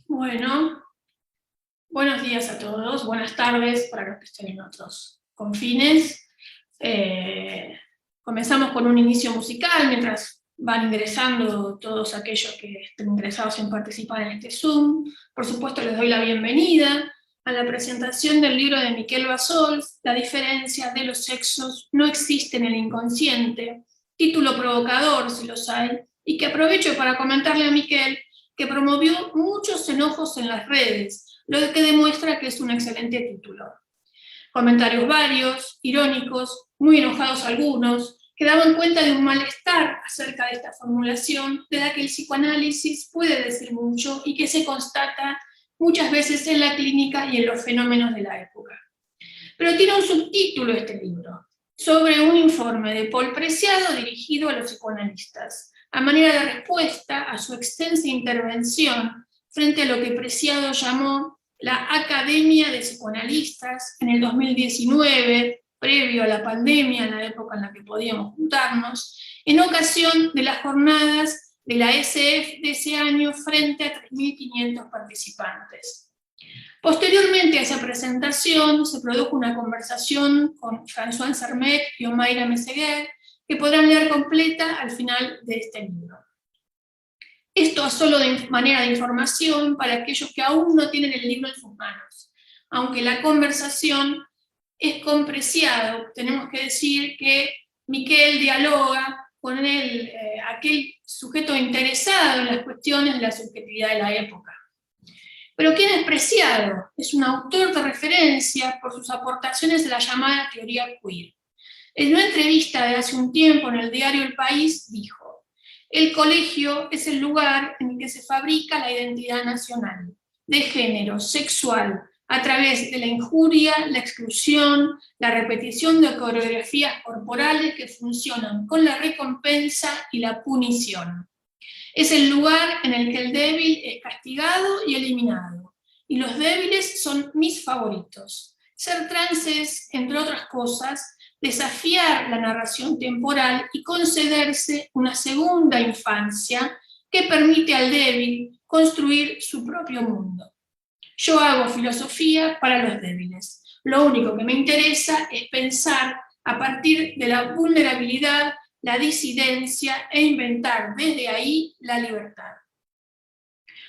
Bueno, buenos días a todos, buenas tardes para los que estén en otros confines. Comenzamos con un inicio musical mientras van ingresando todos aquellos que estén interesados en participar en este Zoom. Por supuesto les doy la bienvenida a la presentación del libro de Miquel Bassols, La diferencia de los sexos no existe en el inconsciente, título provocador si los hay, y que aprovecho para comentarle a Miquel que promovió muchos enojos en las redes, lo que demuestra que es un excelente título. Comentarios varios, irónicos, muy enojados algunos, que daban cuenta de un malestar acerca de esta formulación, de la que el psicoanálisis puede decir mucho y que se constata muchas veces en la clínica y en los fenómenos de la época. Pero tiene un subtítulo este libro, sobre un informe de Paul Preciado dirigido a los psicoanalistas, a manera de respuesta a su extensa intervención frente a lo que Preciado llamó la Academia de Psicoanalistas en el 2019, previo a la pandemia, en la época en la que podíamos juntarnos, en ocasión de las jornadas de la SF de ese año frente a 3.500 participantes. Posteriormente a esa presentación se produjo una conversación con François Sermet y Omaira Meseguer, que podrán leer completa al final de este libro. Esto solo de manera de información para aquellos que aún no tienen el libro en sus manos. Aunque la conversación es con Preciado, tenemos que decir que Miquel dialoga con aquel sujeto interesado en las cuestiones de la subjetividad de la época. Pero ¿quién es Preciado? Es un autor de referencia por sus aportaciones a la llamada teoría queer. En una entrevista de hace un tiempo en el diario El País dijo: el colegio es el lugar en el que se fabrica la identidad nacional, de género, sexual, a través de la injuria, la exclusión, la repetición de coreografías corporales que funcionan con la recompensa y la punición. Es el lugar en el que el débil es castigado y eliminado, y los débiles son mis favoritos. Ser trans es, entre otras cosas, desafiar la narración temporal y concederse una segunda infancia que permite al débil construir su propio mundo. Yo hago filosofía para los débiles. Lo único que me interesa es pensar a partir de la vulnerabilidad, la disidencia e inventar desde ahí la libertad.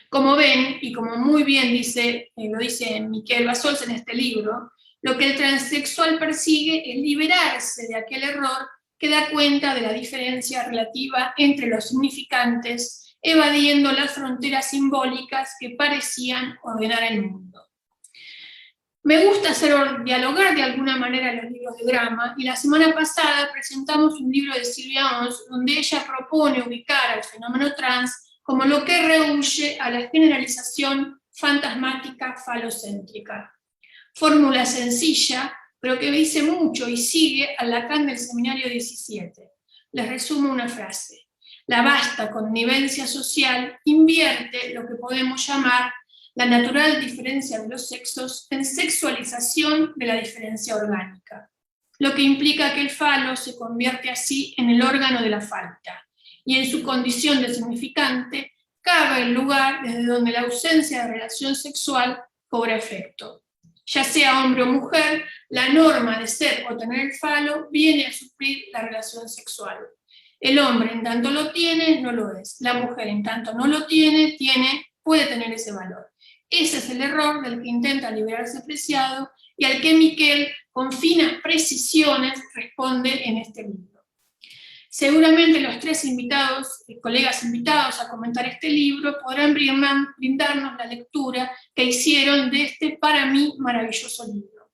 Como ven, y como muy bien lo dice Miquel Bassols en este libro, lo que el transexual persigue es liberarse de aquel error que da cuenta de la diferencia relativa entre los significantes, evadiendo las fronteras simbólicas que parecían ordenar el mundo. Me gusta dialogar de alguna manera los libros de Grama, y la semana pasada presentamos un libro de Silvia Ons, donde ella propone ubicar al fenómeno trans como lo que rehúye a la generalización fantasmática falocéntrica. Fórmula sencilla, pero que dice mucho y sigue al Lacan del Seminario 17. Les resumo una frase: la vasta connivencia social invierte lo que podemos llamar la natural diferencia de los sexos en sexualización de la diferencia orgánica, lo que implica que el falo se convierte así en el órgano de la falta, y en su condición de significante cabe el lugar desde donde la ausencia de relación sexual cobra efecto. Ya sea hombre o mujer, la norma de ser o tener el falo viene a suplir la relación sexual. El hombre, en tanto lo tiene, no lo es. La mujer, en tanto no lo tiene, puede tener ese valor. Ese es el error del que intenta liberarse Preciado y al que Miquel, con finas precisiones, responde en este libro. Seguramente los tres colegas invitados a comentar este libro podrán brindarnos la lectura que hicieron de este, para mí, maravilloso libro.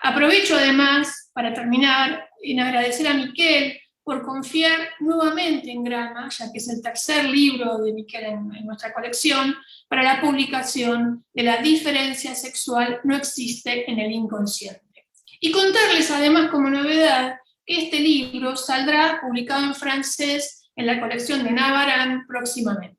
Aprovecho además, para terminar, en agradecer a Miquel por confiar nuevamente en Grama, ya que es el tercer libro de Miquel en nuestra colección, para la publicación de La diferencia sexual no existe en el inconsciente. Y contarles además como novedad que este libro saldrá publicado en francés en la colección de Navarán próximamente.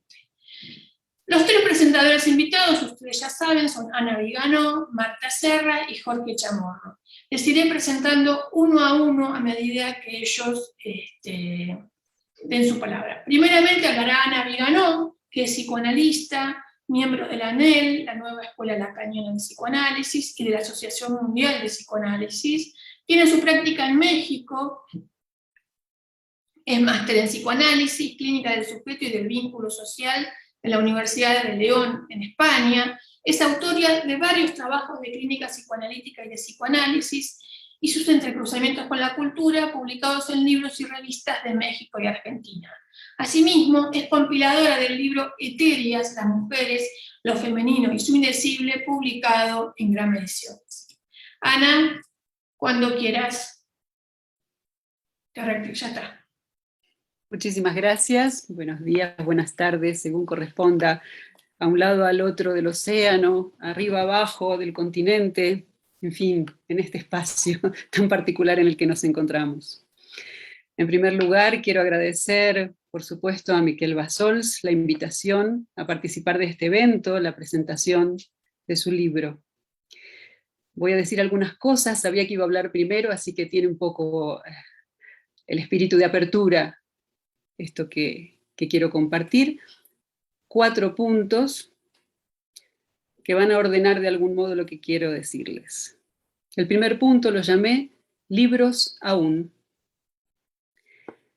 Los tres presentadores invitados, ustedes ya saben, son Ana Viganó, Marta Serra y Jorge Chamorro. Les iré presentando uno a uno a medida que ellos den su palabra. Primeramente hablará Ana Viganó, que es psicoanalista, miembro de la ANEL, la Nueva Escuela Lacaniana de Psicoanálisis, y de la Asociación Mundial de Psicoanálisis. Tiene su práctica en México, es máster en psicoanálisis, clínica del sujeto y del vínculo social de la Universidad de León, en España. Es autora de varios trabajos de clínica psicoanalítica y de psicoanálisis, y sus entrecruzamientos con la cultura, publicados en libros y revistas de México y Argentina. Asimismo, es compiladora del libro Etéreas, las mujeres, lo femenino y su indecible, publicado en Grama Ediciones. Ana, cuando quieras, ya está. Muchísimas gracias, buenos días, buenas tardes, según corresponda, a un lado, al otro del océano, arriba, abajo, del continente, en fin, en este espacio tan particular en el que nos encontramos. En primer lugar, quiero agradecer, por supuesto, a Miquel Bassols la invitación a participar de este evento, la presentación de su libro. Voy a decir algunas cosas, sabía que iba a hablar primero, así que tiene un poco el espíritu de apertura esto que quiero compartir. 4 puntos que van a ordenar de algún modo lo que quiero decirles. El primer punto lo llamé libros aún.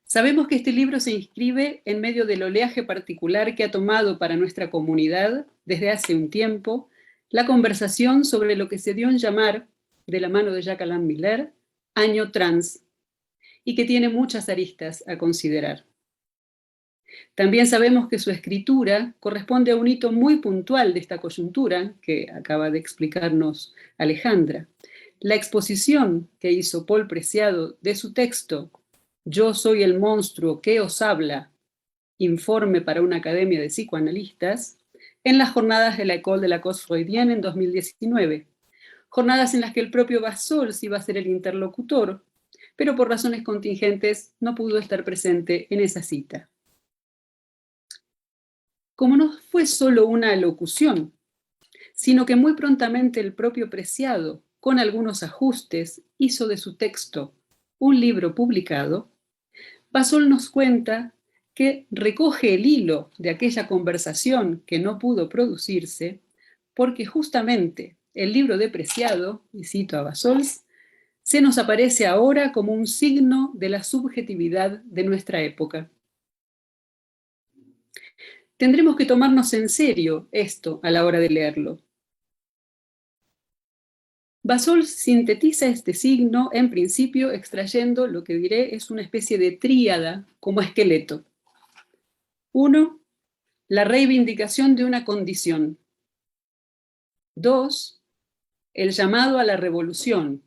Sabemos que este libro se inscribe en medio del oleaje particular que ha tomado para nuestra comunidad, desde hace un tiempo, la conversación sobre lo que se dio en llamar, de la mano de Jacques Alain Miller, año trans, y que tiene muchas aristas a considerar. También sabemos que su escritura corresponde a un hito muy puntual de esta coyuntura que acaba de explicarnos Alejandra. La exposición que hizo Paul Preciado de su texto Yo soy el monstruo que os habla, informe para una academia de psicoanalistas, en las jornadas de la École de la Cause Freudienne en 2019. Jornadas en las que el propio Bassols iba a ser el interlocutor, pero por razones contingentes no pudo estar presente en esa cita. Como no fue solo una alocución, sino que muy prontamente el propio Preciado, con algunos ajustes, hizo de su texto un libro publicado, Bassols nos cuenta que recoge el hilo de aquella conversación que no pudo producirse, porque justamente el libro de Preciado, y cito a Bassols, se nos aparece ahora como un signo de la subjetividad de nuestra época. Tendremos que tomarnos en serio esto a la hora de leerlo. Bassols sintetiza este signo, en principio, extrayendo lo que diré es una especie de tríada como esqueleto. 1, la reivindicación de una condición. 2, el llamado a la revolución.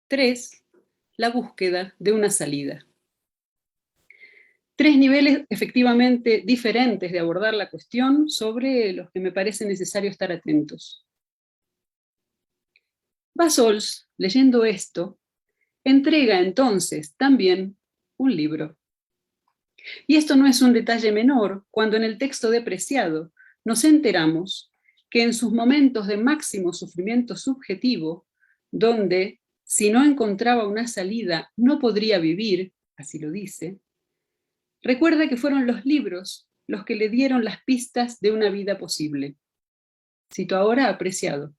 3, la búsqueda de una salida. 3 niveles efectivamente diferentes de abordar la cuestión sobre los que me parece necesario estar atentos. Bassols, leyendo esto, entrega entonces también un libro. Y esto no es un detalle menor cuando en el texto de Preciado nos enteramos que en sus momentos de máximo sufrimiento subjetivo, donde si no encontraba una salida no podría vivir, así lo dice, recuerda que fueron los libros los que le dieron las pistas de una vida posible. Cito ahora a Preciado.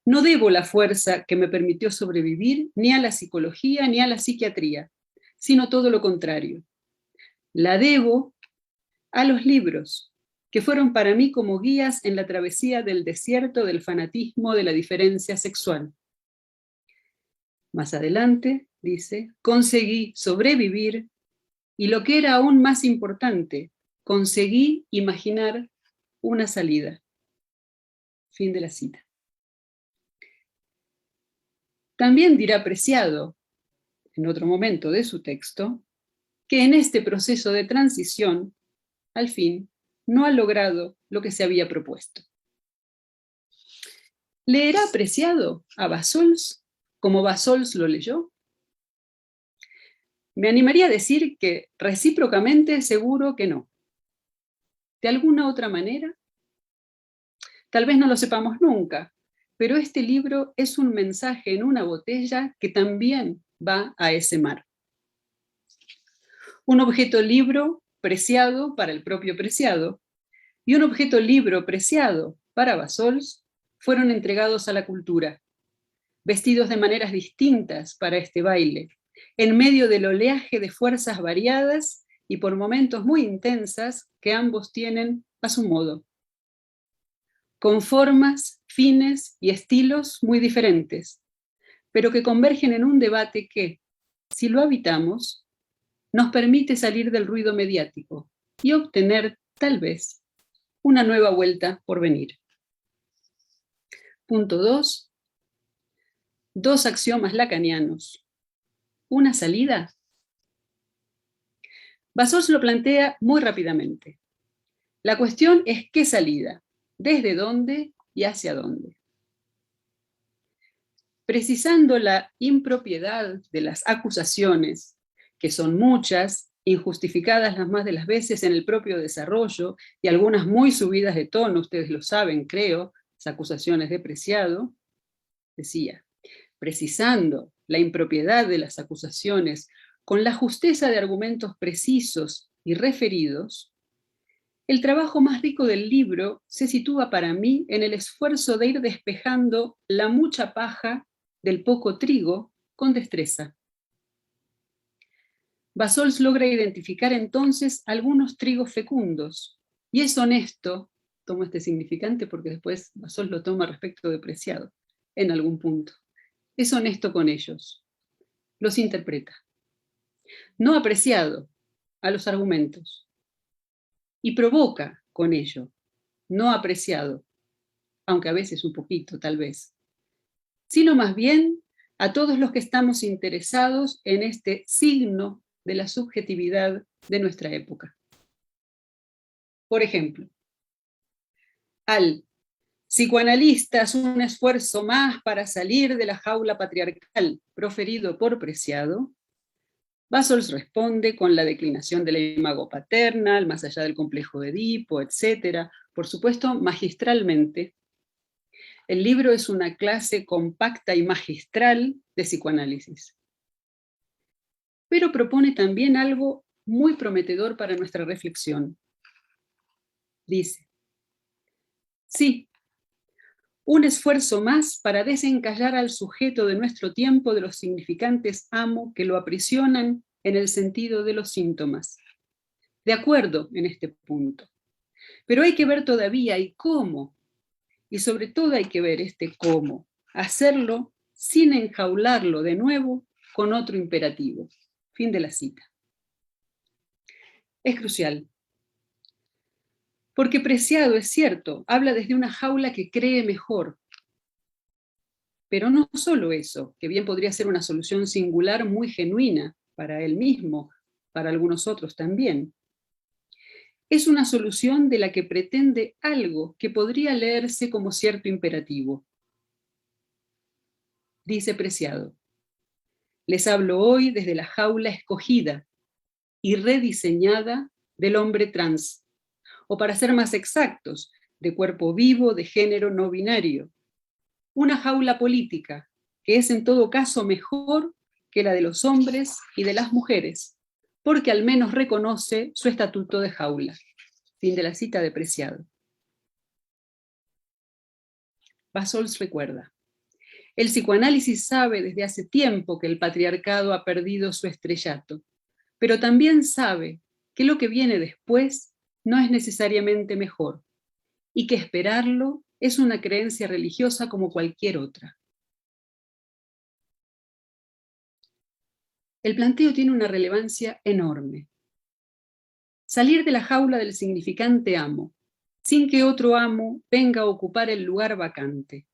No debo la fuerza que me permitió sobrevivir ni a la psicología ni a la psiquiatría, sino todo lo contrario. La debo a los libros, que fueron para mí como guías en la travesía del desierto del fanatismo de la diferencia sexual. Más adelante, dice, conseguí sobrevivir y lo que era aún más importante, conseguí imaginar una salida. Fin de la cita. También dirá Preciado, en otro momento de su texto, que en este proceso de transición, al fin, no ha logrado lo que se había propuesto. ¿Leerá Preciado a Bassols como Bassols lo leyó? Me animaría a decir que recíprocamente seguro que no. ¿De alguna otra manera? Tal vez no lo sepamos nunca, pero este libro es un mensaje en una botella que también va a ese mar. Un objeto libro preciado para el propio Preciado, y un objeto libro preciado para Bassols fueron entregados a la cultura, vestidos de maneras distintas para este baile, en medio del oleaje de fuerzas variadas y por momentos muy intensas que ambos tienen a su modo, con formas, fines y estilos muy diferentes, pero que convergen en un debate que, si lo habitamos, nos permite salir del ruido mediático y obtener, tal vez, una nueva vuelta por venir. Punto 2. Dos axiomas lacanianos. ¿Una salida? Bassols lo plantea muy rápidamente. La cuestión es qué salida, desde dónde y hacia dónde. Precisando la impropiedad de las acusaciones, que son muchas, injustificadas las más de las veces en el propio desarrollo, y algunas muy subidas de tono, ustedes lo saben, creo, las acusaciones de Preciado, decía, precisando la impropiedad de las acusaciones con la justeza de argumentos precisos y referidos, el trabajo más rico del libro se sitúa para mí en el esfuerzo de ir despejando la mucha paja del poco trigo con destreza. Bassols logra identificar entonces algunos trigos fecundos, y es honesto, tomo este significante porque después Bassols lo toma respecto de Preciado, en algún punto. Es honesto con ellos, los interpreta. No apreciado a los argumentos, y provoca con ello, no apreciado, aunque a veces un poquito, tal vez, sino más bien a todos los que estamos interesados en este signo de la subjetividad de nuestra época. Por ejemplo, al psicoanalistas un esfuerzo más para salir de la jaula patriarcal proferido por Preciado, Bassols responde con la declinación de la imago paternal, más allá del complejo de Edipo, etc. Por supuesto, magistralmente. El libro es una clase compacta y magistral de psicoanálisis. Pero propone también algo muy prometedor para nuestra reflexión. Dice, sí, un esfuerzo más para desencallar al sujeto de nuestro tiempo de los significantes amo que lo aprisionan en el sentido de los síntomas. De acuerdo en este punto. Pero hay que ver todavía y cómo. Y sobre todo hay que ver este cómo. Hacerlo sin enjaularlo de nuevo con otro imperativo. Fin de la cita. Es crucial. Porque Preciado, es cierto, habla desde una jaula que cree mejor. Pero no solo eso, que bien podría ser una solución singular muy genuina para él mismo, para algunos otros también. Es una solución de la que pretende algo que podría leerse como cierto imperativo. Dice Preciado, les hablo hoy desde la jaula escogida y rediseñada del hombre trans, o para ser más exactos, de cuerpo vivo, de género no binario. Una jaula política, que es en todo caso mejor que la de los hombres y de las mujeres, porque al menos reconoce su estatuto de jaula. Fin de la cita de Preciado. Bassols recuerda, el psicoanálisis sabe desde hace tiempo que el patriarcado ha perdido su estrellato, pero también sabe que lo que viene después no es necesariamente mejor, y que esperarlo es una creencia religiosa como cualquier otra. El planteo tiene una relevancia enorme. Salir de la jaula del significante amo, sin que otro amo venga a ocupar el lugar vacante.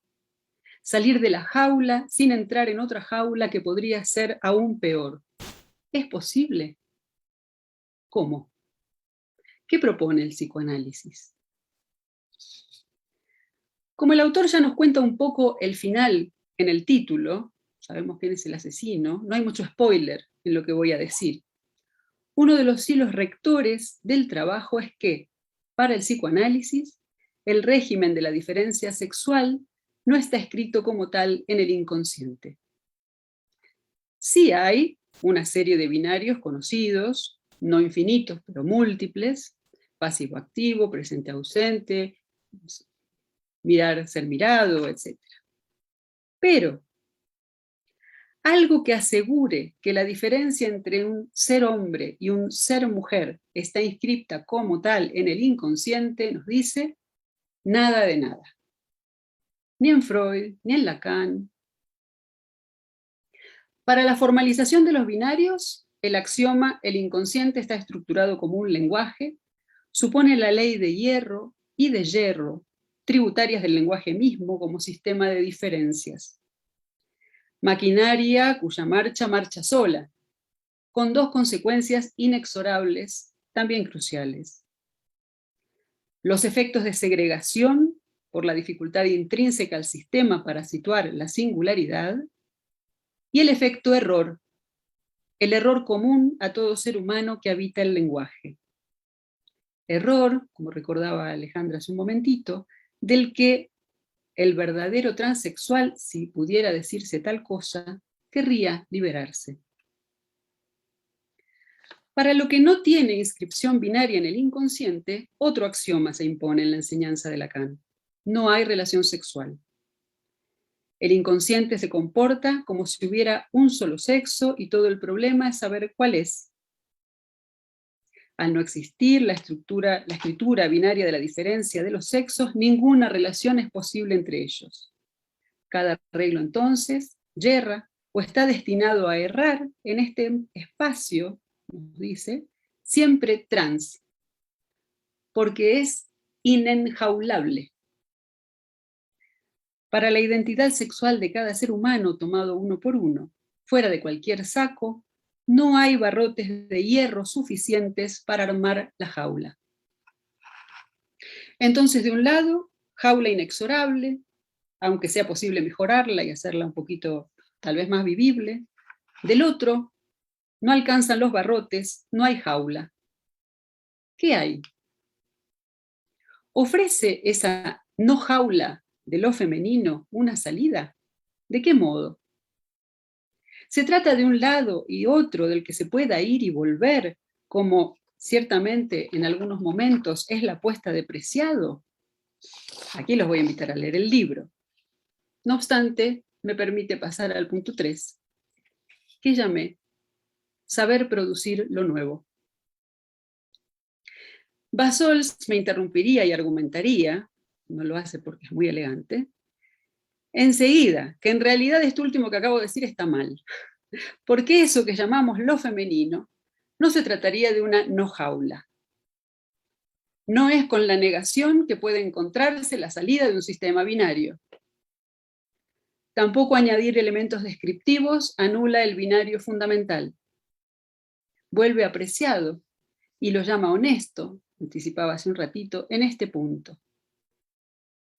Salir de la jaula sin entrar en otra jaula que podría ser aún peor. ¿Es posible? ¿Cómo? ¿Qué propone el psicoanálisis? Como el autor ya nos cuenta un poco el final en el título, sabemos quién es el asesino, no hay mucho spoiler en lo que voy a decir. Uno de los hilos rectores del trabajo es que, para el psicoanálisis, el régimen de la diferencia sexual no está escrito como tal en el inconsciente. Sí hay una serie de binarios conocidos, no infinitos, pero múltiples, pasivo-activo, presente-ausente, mirar, ser mirado, etc. Pero algo que asegure que la diferencia entre un ser hombre y un ser mujer está inscripta como tal en el inconsciente, nos dice, nada de nada. Ni en Freud, ni en Lacan. Para la formalización de los binarios, el axioma "el inconsciente está estructurado como un lenguaje" supone la ley de hierro y de yerro, tributarias del lenguaje mismo como sistema de diferencias. Maquinaria cuya marcha marcha sola, con dos consecuencias inexorables, también cruciales. Los efectos de segregación, por la dificultad intrínseca al sistema para situar la singularidad, y el efecto error, el error común a todo ser humano que habita el lenguaje. Error, como recordaba Alejandra hace un momentito, del que el verdadero transexual, si pudiera decirse tal cosa, querría liberarse. Para lo que no tiene inscripción binaria en el inconsciente, otro axioma se impone en la enseñanza de Lacan. No hay relación sexual. El inconsciente se comporta como si hubiera un solo sexo y todo el problema es saber cuál es. Al no existir la escritura binaria de la diferencia de los sexos, ninguna relación es posible entre ellos. Cada arreglo entonces yerra o está destinado a errar en este espacio, nos dice, siempre trans, porque es inenjaulable. Para la identidad sexual de cada ser humano tomado uno por uno, fuera de cualquier saco, no hay barrotes de hierro suficientes para armar la jaula. Entonces, de un lado, jaula inexorable, aunque sea posible mejorarla y hacerla un poquito, tal vez más vivible. Del otro, no alcanzan los barrotes, no hay jaula. ¿Qué hay? ¿Ofrece esa no jaula de lo femenino una salida? ¿De qué modo? ¿Se trata de un lado y otro del que se pueda ir y volver, como ciertamente en algunos momentos es la apuesta de Preciado? Aquí los voy a invitar a leer el libro. No obstante, me permite pasar al punto 3, que llamé Saber producir lo nuevo. Bassols me interrumpiría y argumentaría, no lo hace porque es muy elegante, enseguida, que en realidad esto último que acabo de decir está mal, porque eso que llamamos lo femenino no se trataría de una no jaula. No es con la negación que puede encontrarse la salida de un sistema binario. Tampoco añadir elementos descriptivos anula el binario fundamental. Vuelve apreciado y lo llama honesto, anticipaba hace un ratito, en este punto.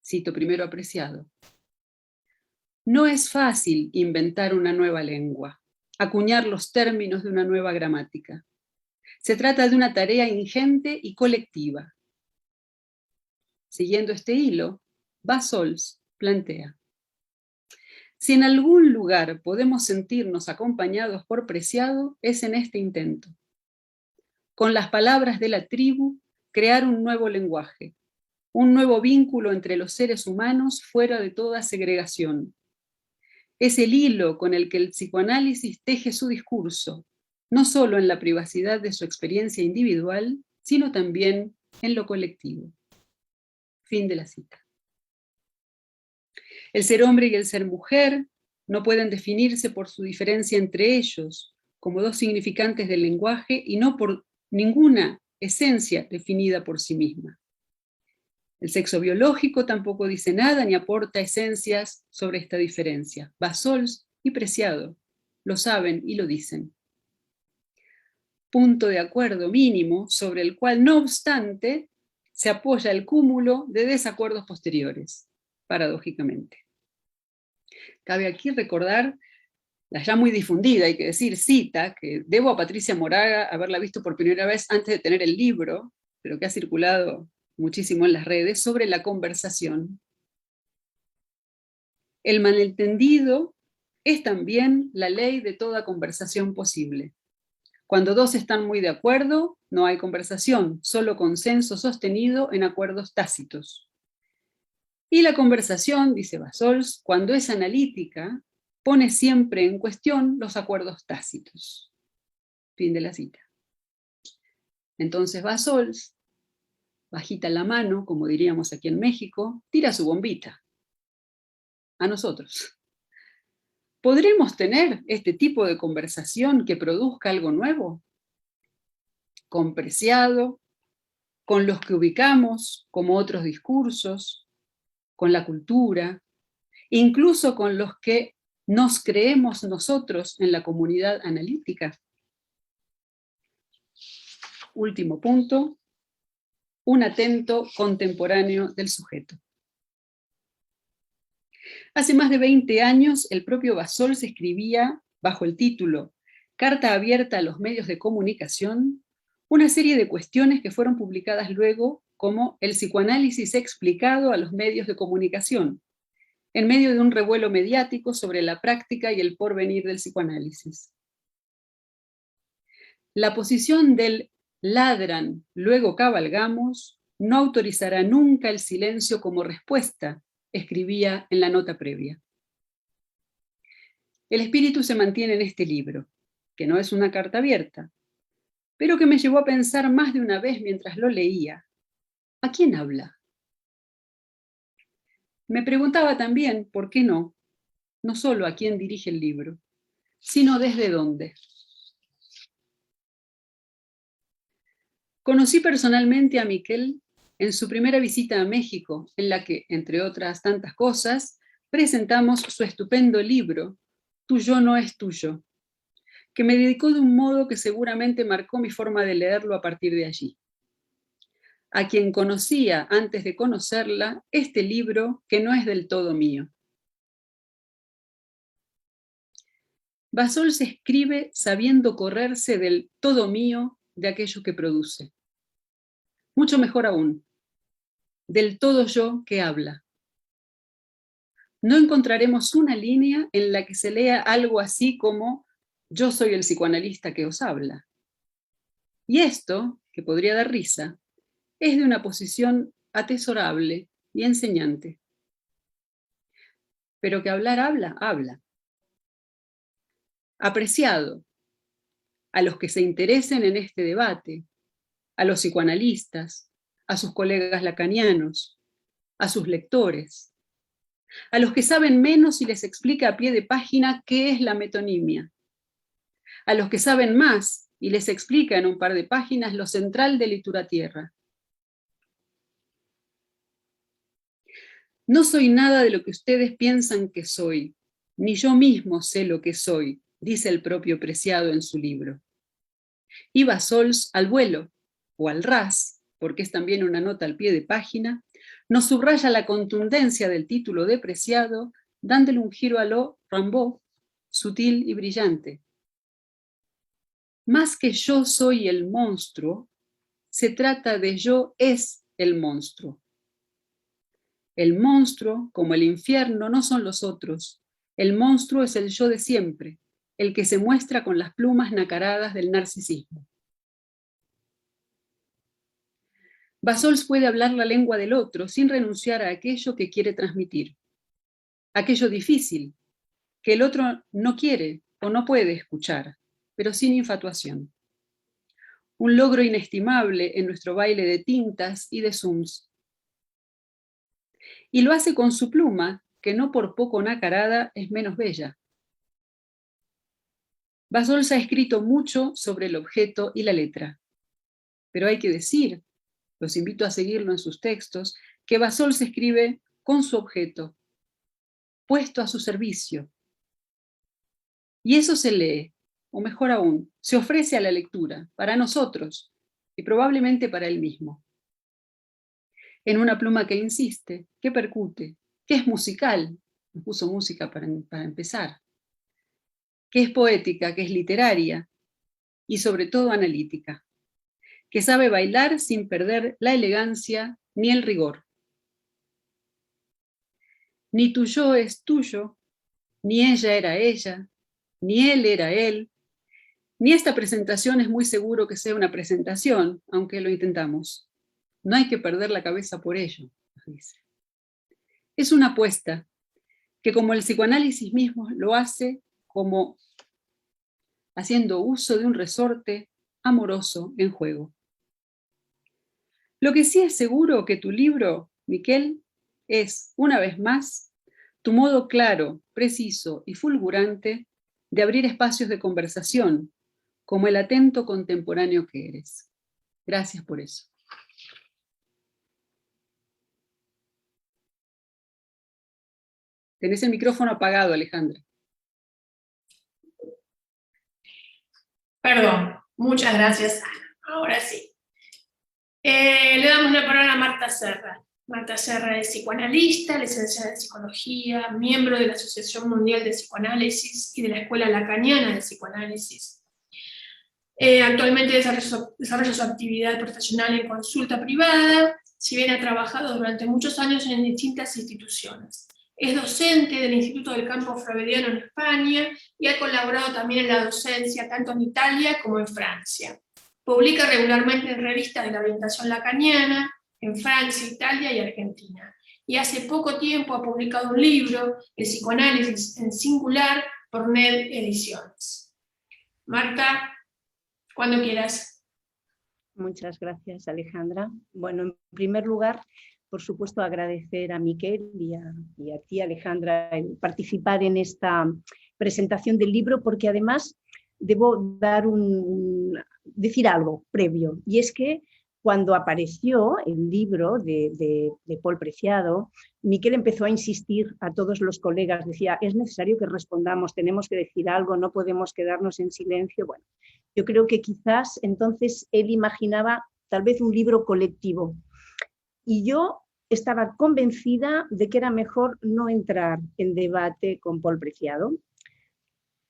Cito primero apreciado. No es fácil inventar una nueva lengua, acuñar los términos de una nueva gramática. Se trata de una tarea ingente y colectiva. Siguiendo este hilo, Bassols plantea: si en algún lugar podemos sentirnos acompañados por Preciado, es en este intento. Con las palabras de la tribu, crear un nuevo lenguaje, un nuevo vínculo entre los seres humanos fuera de toda segregación. Es el hilo con el que el psicoanálisis teje su discurso, no solo en la privacidad de su experiencia individual, sino también en lo colectivo. Fin de la cita. El ser hombre y el ser mujer no pueden definirse por su diferencia entre ellos, como dos significantes del lenguaje, y no por ninguna esencia definida por sí misma. El sexo biológico tampoco dice nada ni aporta esencias sobre esta diferencia. Bassols y Preciado lo saben y lo dicen. Punto de acuerdo mínimo sobre el cual, no obstante, se apoya el cúmulo de desacuerdos posteriores, paradójicamente. Cabe aquí recordar la ya muy difundida, hay que decir, cita, que debo a Patricia Moraga haberla visto por primera vez antes de tener el libro, pero que ha circulado muchísimo en las redes, sobre la conversación. El malentendido es también la ley de toda conversación posible. Cuando dos están muy de acuerdo, no hay conversación, solo consenso sostenido en acuerdos tácitos. Y la conversación, dice Bassols, cuando es analítica, pone siempre en cuestión los acuerdos tácitos. Fin de la cita. Entonces Bassols, bajita la mano, como diríamos aquí en México, tira su bombita. A nosotros. ¿Podremos tener este tipo de conversación que produzca algo nuevo? Con Preciado, con los que ubicamos como otros discursos, con la cultura, incluso con los que nos creemos nosotros en la comunidad analítica. Último punto, un atento contemporáneo del sujeto. Hace más de 20 años, el propio Bassols escribía, bajo el título Carta abierta a los medios de comunicación, una serie de cuestiones que fueron publicadas luego como el psicoanálisis explicado a los medios de comunicación, en medio de un revuelo mediático sobre la práctica y el porvenir del psicoanálisis. La posición del ladran, luego cabalgamos, no autorizará nunca el silencio como respuesta, escribía en la nota previa. El espíritu se mantiene en este libro, que no es una carta abierta, pero que me llevó a pensar más de una vez mientras lo leía, ¿a quién habla? Me preguntaba también, ¿por qué no? No solo a quién dirige el libro, sino desde dónde. Conocí personalmente a Miquel en su primera visita a México, en la que, entre otras tantas cosas, presentamos su estupendo libro, Tu yo no es tuyo, que me dedicó de un modo que seguramente marcó mi forma de leerlo a partir de allí. A quien conocía antes de conocerla, este libro que no es del todo mío. Bassols escribe sabiendo correrse del todo mío de aquello que produce. Mucho mejor aún, del todo yo que habla. No encontraremos una línea en la que se lea algo así como yo soy el psicoanalista que os habla. Y esto, que podría dar risa, es de una posición atesorable y enseñante. Pero que hablar habla, habla. Apreciado a los que se interesen en este debate, a los psicoanalistas, a sus colegas lacanianos, a sus lectores, a los que saben menos y les explica a pie de página qué es la metonimia, a los que saben más y les explica en un par de páginas lo central de Litura Tierra. No soy nada de lo que ustedes piensan que soy, ni yo mismo sé lo que soy, dice el propio Preciado en su libro. Y Bassols, al vuelo, o al ras, porque es también una nota al pie de página, nos subraya la contundencia del título de Preciado, dándole un giro a lo Rimbaud, sutil y brillante. Más que yo soy el monstruo, se trata de yo es el monstruo. El monstruo, como el infierno, no son los otros. El monstruo es el yo de siempre, el que se muestra con las plumas nacaradas del narcisismo. Bassols puede hablar la lengua del otro sin renunciar a aquello que quiere transmitir. Aquello difícil, que el otro no quiere o no puede escuchar, pero sin infatuación. Un logro inestimable en nuestro baile de tintas y de zooms. Y lo hace con su pluma, que no por poco nacarada es menos bella. Bassols ha escrito mucho sobre el objeto y la letra, pero hay que decir, los invito a seguirlo en sus textos, que Bassols escribe con su objeto, puesto a su servicio. Y eso se lee, o mejor aún, se ofrece a la lectura, para nosotros, y probablemente para él mismo. En una pluma que insiste, que percute, que es musical, me puso música para empezar, que es poética, que es literaria, y sobre todo analítica, que sabe bailar sin perder la elegancia ni el rigor. Ni tu yo es tuyo, ni ella era ella, ni él era él, Ni esta presentación es muy seguro que sea una presentación, aunque lo intentamos. No hay que perder la cabeza por ello, nos dice. Es una apuesta que, como el psicoanálisis mismo lo hace, como haciendo uso de un resorte amoroso en juego. Lo que sí es seguro que tu libro, Miquel, es, una vez más, tu modo claro, preciso y fulgurante de abrir espacios de conversación, como el atento contemporáneo que eres. Gracias por eso. Tenés el micrófono apagado, Alejandra. Perdón, muchas gracias. Ahora sí. Le damos la palabra a Marta Serra. Marta Serra es psicoanalista, licenciada en psicología, miembro de la Asociación Mundial de Psicoanálisis y de la Escuela Lacaniana de Psicoanálisis. Actualmente desarrolla su actividad profesional en consulta privada, si bien ha trabajado durante muchos años en distintas instituciones. Es docente del Instituto del Campo Freudiano en España y ha colaborado también en la docencia tanto en Italia como en Francia. Publica regularmente en revistas de la orientación lacaniana, en Francia, Italia y Argentina. Y hace poco tiempo ha publicado un libro, El psicoanálisis en singular, por NED Ediciones. Marta, cuando quieras. Muchas gracias, Alejandra. Bueno, en primer lugar, por supuesto, agradecer a Miquel y a ti, Alejandra, el participar en esta presentación del libro, porque además debo decir algo previo, y es que cuando apareció el libro de Pol Preciado, Miquel empezó a insistir a todos los colegas, decía, es necesario que respondamos, tenemos que decir algo, no podemos quedarnos en silencio. Bueno, yo creo que quizás entonces él imaginaba tal vez un libro colectivo, y yo estaba convencida de que era mejor no entrar en debate con Pol Preciado.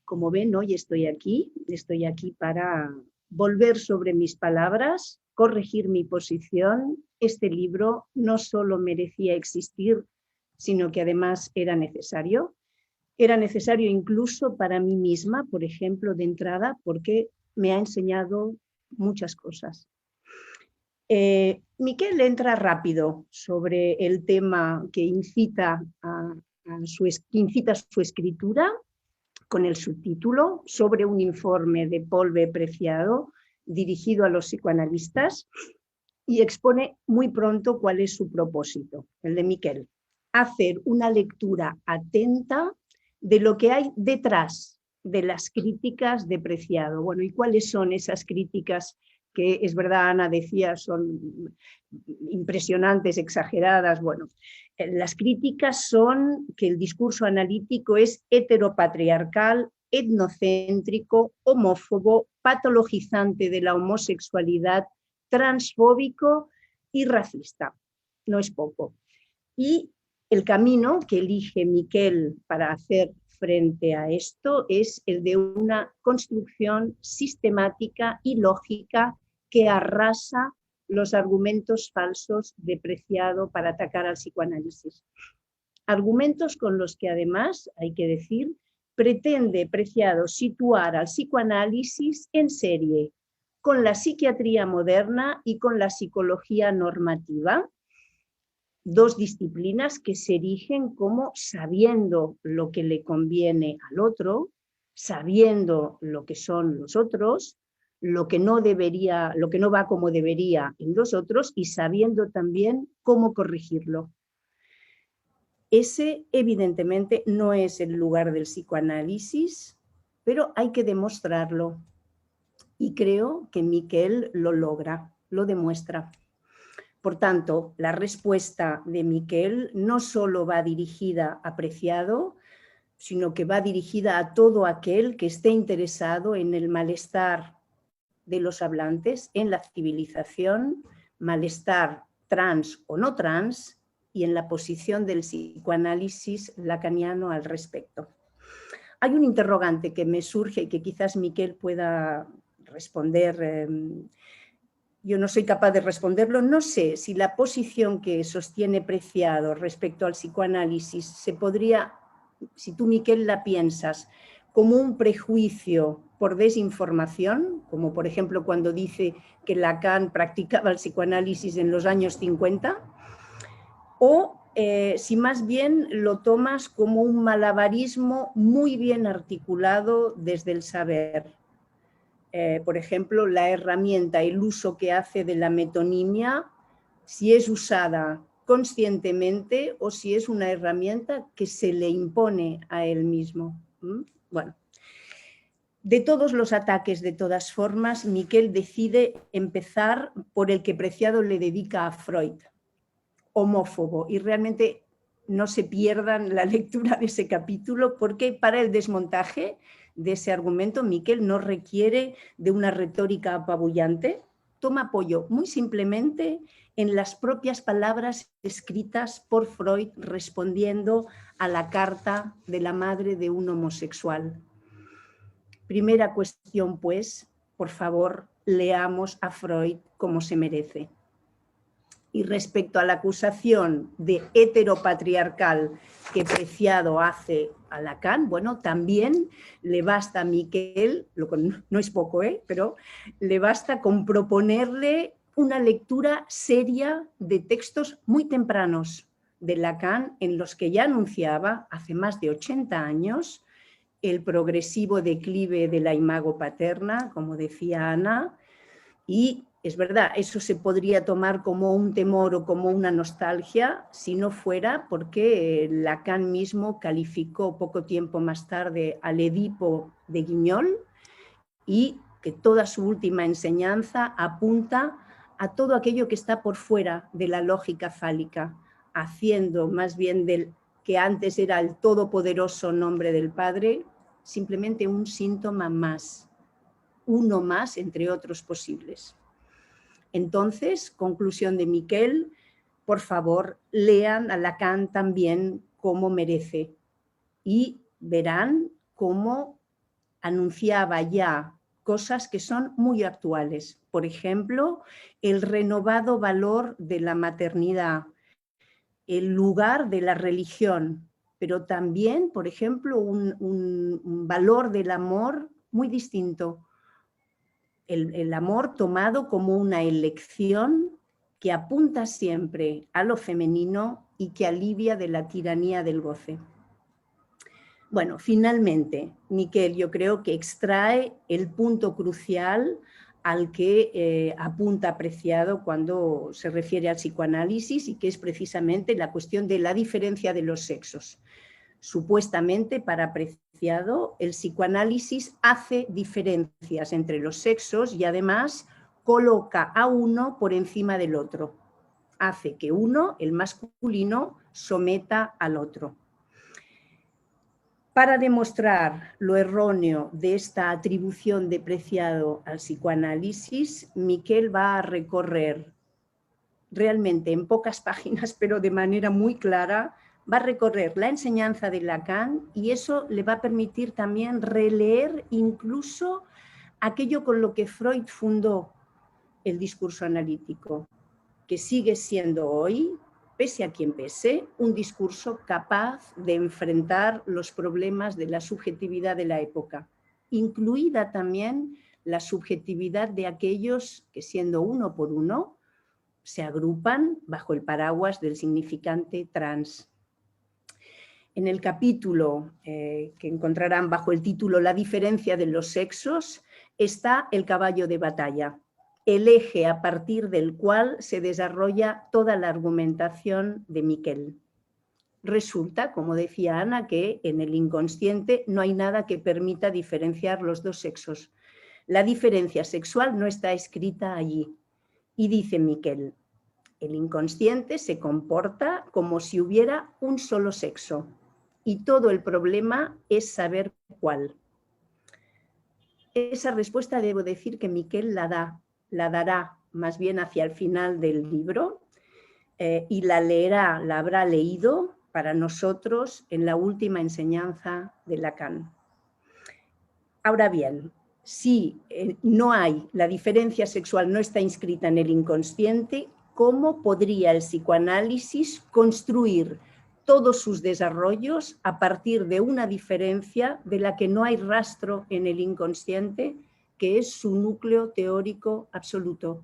Como ven, hoy estoy aquí para volver sobre mis palabras, corregir mi posición. Este libro no solo merecía existir, sino que además era necesario. Era necesario incluso para mí misma, por ejemplo, de entrada, porque me ha enseñado muchas cosas. Miquel entra rápido sobre el tema que incita su escritura, con el subtítulo sobre un informe de Pol Preciado dirigido a los psicoanalistas, y expone muy pronto cuál es su propósito, el de Miquel: hacer una lectura atenta de lo que hay detrás de las críticas de Preciado. Bueno, ¿y cuáles son esas críticas que, es verdad, Ana decía, son impresionantes, exageradas? Bueno, las críticas son que el discurso analítico es heteropatriarcal, etnocéntrico, homófobo, patologizante de la homosexualidad, transfóbico y racista. No es poco. Y el camino que elige Miquel para hacer frente a esto es el de una construcción sistemática y lógica que arrasa los argumentos falsos de Preciado para atacar al psicoanálisis. Argumentos con los que además, hay que decir, pretende Preciado situar al psicoanálisis en serie con la psiquiatría moderna y con la psicología normativa, dos disciplinas que se erigen como sabiendo lo que le conviene al otro, sabiendo lo que son los otros, lo que no va como debería en los otros, y sabiendo también cómo corregirlo. Ese, evidentemente, no es el lugar del psicoanálisis, pero hay que demostrarlo. Y creo que Miquel lo logra, lo demuestra. Por tanto, la respuesta de Miquel no solo va dirigida a Preciado, sino que va dirigida a todo aquel que esté interesado en el malestar de los hablantes, en la civilización, malestar trans o no trans, y en la posición del psicoanálisis lacaniano al respecto. Hay un interrogante que me surge y que quizás Miquel pueda responder. Yo no soy capaz de responderlo. No sé si la posición que sostiene Preciado respecto al psicoanálisis se podría, si tú, Miquel, la piensas, como un prejuicio por desinformación, como por ejemplo cuando dice que Lacan practicaba el psicoanálisis en los años 50, o si más bien lo tomas como un malabarismo muy bien articulado desde el saber. Por ejemplo, la herramienta, el uso que hace de la metonimia, si es usada conscientemente o si es una herramienta que se le impone a él mismo. Bueno, de todos los ataques, de todas formas, Miquel decide empezar por el que Preciado le dedica a Freud, homófobo, y realmente no se pierdan la lectura de ese capítulo, porque para el desmontaje de ese argumento Miquel no requiere de una retórica apabullante, toma apoyo muy simplemente en las propias palabras escritas por Freud respondiendo a la carta de la madre de un homosexual. Primera cuestión, pues, por favor, leamos a Freud como se merece. Y respecto a la acusación de heteropatriarcal que Preciado hace a Lacan, bueno, también le basta a Miquel, no es poco, pero le basta con proponerle una lectura seria de textos muy tempranos de Lacan, en los que ya anunciaba, hace más de 80 años, el progresivo declive de la imago paterna, como decía Ana, y es verdad, eso se podría tomar como un temor o como una nostalgia si no fuera porque Lacan mismo calificó poco tiempo más tarde al Edipo de Guignol y que toda su última enseñanza apunta a todo aquello que está por fuera de la lógica fálica, haciendo más bien del que antes era el todopoderoso nombre del Padre simplemente un síntoma más, uno más entre otros posibles. Entonces, conclusión de Miquel, por favor, lean a Lacan también como merece y verán cómo anunciaba ya cosas que son muy actuales. Por ejemplo, el renovado valor de la maternidad, el lugar de la religión, pero también, por ejemplo, un valor del amor muy distinto. El amor tomado como una elección que apunta siempre a lo femenino y que alivia de la tiranía del goce. Bueno, finalmente, Miquel yo creo que extrae el punto crucial al que apunta Preciado cuando se refiere al psicoanálisis y que es precisamente la cuestión de la diferencia de los sexos. Supuestamente, para Preciado, el psicoanálisis hace diferencias entre los sexos y además coloca a uno por encima del otro. Hace que uno, el masculino, someta al otro. Para demostrar lo erróneo de esta atribución de Preciado al psicoanálisis, Miquel va a recorrer realmente en pocas páginas, pero de manera muy clara, va a recorrer la enseñanza de Lacan y eso le va a permitir también releer incluso aquello con lo que Freud fundó el discurso analítico, que sigue siendo hoy, pese a quien pese, un discurso capaz de enfrentar los problemas de la subjetividad de la época, incluida también la subjetividad de aquellos que, siendo uno por uno, se agrupan bajo el paraguas del significante trans. En el capítulo que encontrarán bajo el título La diferencia de los sexos está el caballo de batalla, el eje a partir del cual se desarrolla toda la argumentación de Miquel. Resulta, como decía Ana, que en el inconsciente no hay nada que permita diferenciar los dos sexos. La diferencia sexual no está escrita allí. Y dice Miquel, el inconsciente se comporta como si hubiera un solo sexo y todo el problema es saber cuál. Esa respuesta debo decir que Miquel la dará más bien hacia el final del libro y la leerá, la habrá leído para nosotros en la última enseñanza de Lacan. Ahora bien, si no hay, la diferencia sexual no está inscrita en el inconsciente, ¿cómo podría el psicoanálisis construir todos sus desarrollos a partir de una diferencia de la que no hay rastro en el inconsciente, que es su núcleo teórico absoluto.